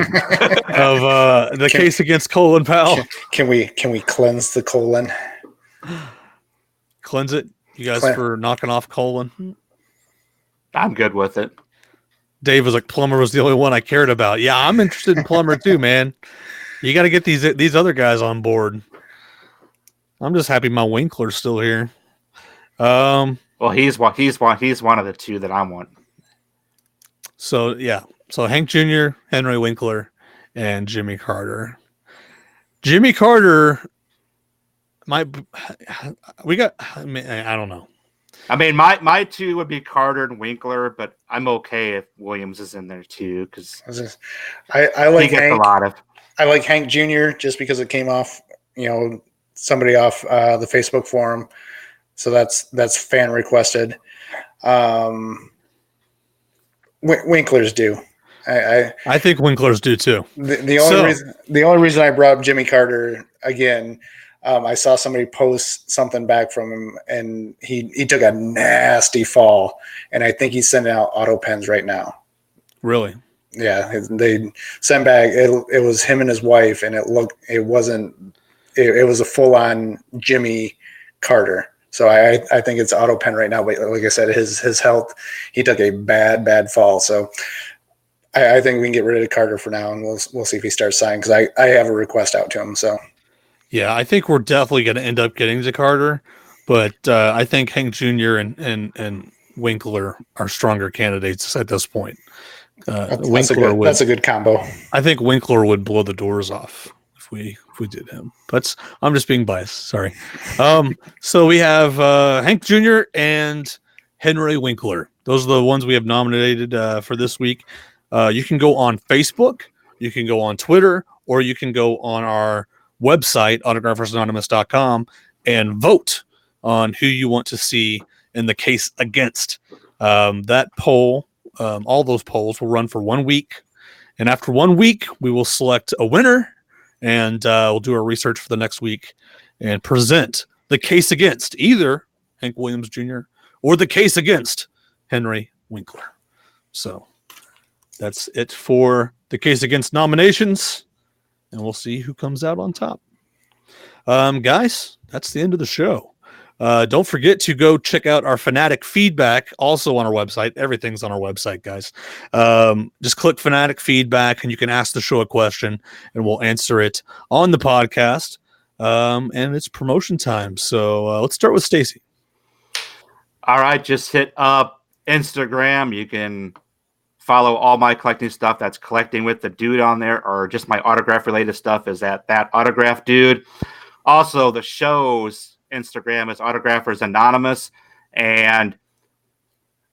Of the case against Colin Powell. Can we cleanse the colon? Cleanse it? You guys for knocking off Colin? I'm good with it. Dave was like, Plummer was the only one I cared about. Yeah, I'm interested in Plummer too, man. You got to get these other guys on board. I'm just happy my Winkler's still here. Well, he's one of the 2 that I want. So yeah, so Hank Jr., Henry Winkler, and Jimmy Carter. Jimmy Carter, I don't know. I mean, my 2 would be Carter and Winkler, but I'm okay if Williams is in there too because I like Hank. A lot of. I like Hank Jr. just because it came off, somebody off the Facebook forum. So that's fan requested. Winklers do. I think Winklers do too. The only reason I brought up Jimmy Carter again, I saw somebody post something back from him, and he took a nasty fall, and I think he's sending out auto pens right now. Really? Yeah, they sent back. It was him and his wife, and it was a full on Jimmy Carter. So I think it's auto pen right now. But like I said, his health, he took a bad fall. So I think we can get rid of Carter for now, and we'll see if he starts signing because I have a request out to him. So yeah, I think we're definitely going to end up getting to Carter, but I think Hank Jr. and Winkler are stronger candidates at this point. That's a good combo. I think Winkler would blow the doors off, if we did him. But I'm just being biased. Sorry. So we have Hank Jr. and Henry Winkler. Those are the ones we have nominated for this week. You can go on Facebook, you can go on Twitter, or you can go on our website, autographersanonymous.com, and vote on who you want to see in the case against. That poll, all those polls will run for 1 week. And after 1 week, we will select a winner, and we'll do our research for the next week and present the case against either Hank Williams Jr. or the case against Henry Winkler. So that's it for the case against nominations, and we'll see who comes out on top. Guys, that's the end of the show. Don't forget to go check out our Fanatic feedback, also on our website. Everything's on our website, guys. Just click Fanatic feedback, and you can ask the show a question, and we'll answer it on the podcast. And it's promotion time. So let's start with Stacy. All right, just hit up Instagram. You can follow all my collecting stuff. That's Collecting with the Dude on there, or just my autograph related stuff is at That Autograph Dude. Also, the show's Instagram is Autographers Anonymous, and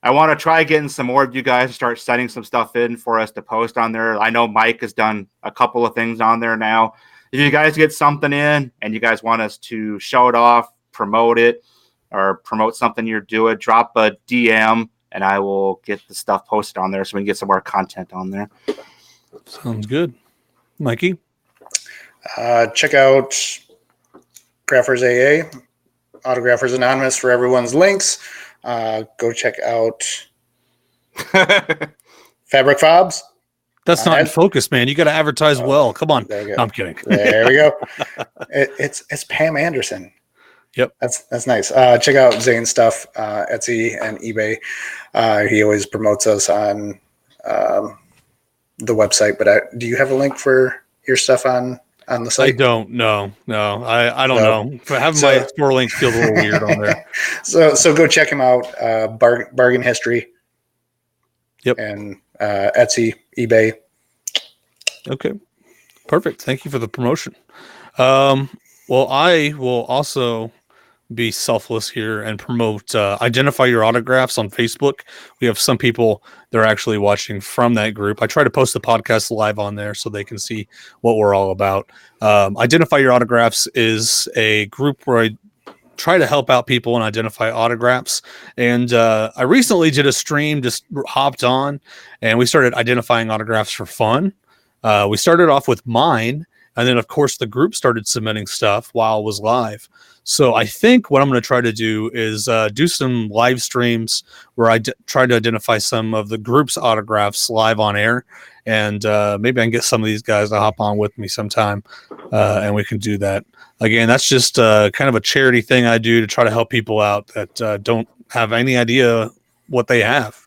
I want to try getting some more of you guys to start sending some stuff in for us to post on there. I know Mike has done a couple of things on there now. If you guys get something in and you guys want us to show it off, promote it, or promote something you're doing, drop a DM, and I will get the stuff posted on there so we can get some more content on there. Sounds good. Mikey? Check out Graphers AA, Autographers Anonymous for everyone's links. Go check out Fabric Fobs. That's not in focus, man. You got to advertise well. Come on. There you go. No, I'm kidding. There we go. It's Pam Anderson. Yep. That's nice. Check out Zane's stuff, Etsy and eBay. He always promotes us on the website, but do you have a link for your stuff on the site? I don't. No. I don't know. Having my store link feels a little weird on there. So go check him out. Bargain History. Yep. And Etsy, eBay. Okay. Perfect. Thank you for the promotion. Well, I will also be selfless here and promote Identify Your Autographs on Facebook. We have some people that are actually watching from that group. I try to post the podcast live on there so they can see what we're all about. Identify Your Autographs is a group where I try to help out people and identify autographs. And I recently did a stream, just hopped on, and we started identifying autographs for fun. We started off with mine, and then, of course, the group started submitting stuff while I was live. So I think what I'm going to try to do is do some live streams where I try to identify some of the group's autographs live on air. And maybe I can get some of these guys to hop on with me sometime, and we can do that. Again, that's just kind of a charity thing I do to try to help people out that don't have any idea what they have.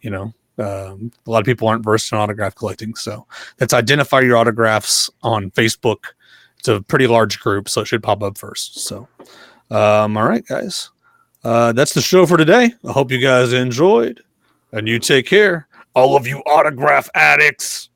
You know, a lot of people aren't versed in autograph collecting. So that's Identify Your Autographs on Facebook. It's a pretty large group, so it should pop up first. So, all right, guys. That's the show for today. I hope you guys enjoyed, and you take care. All of you autograph addicts.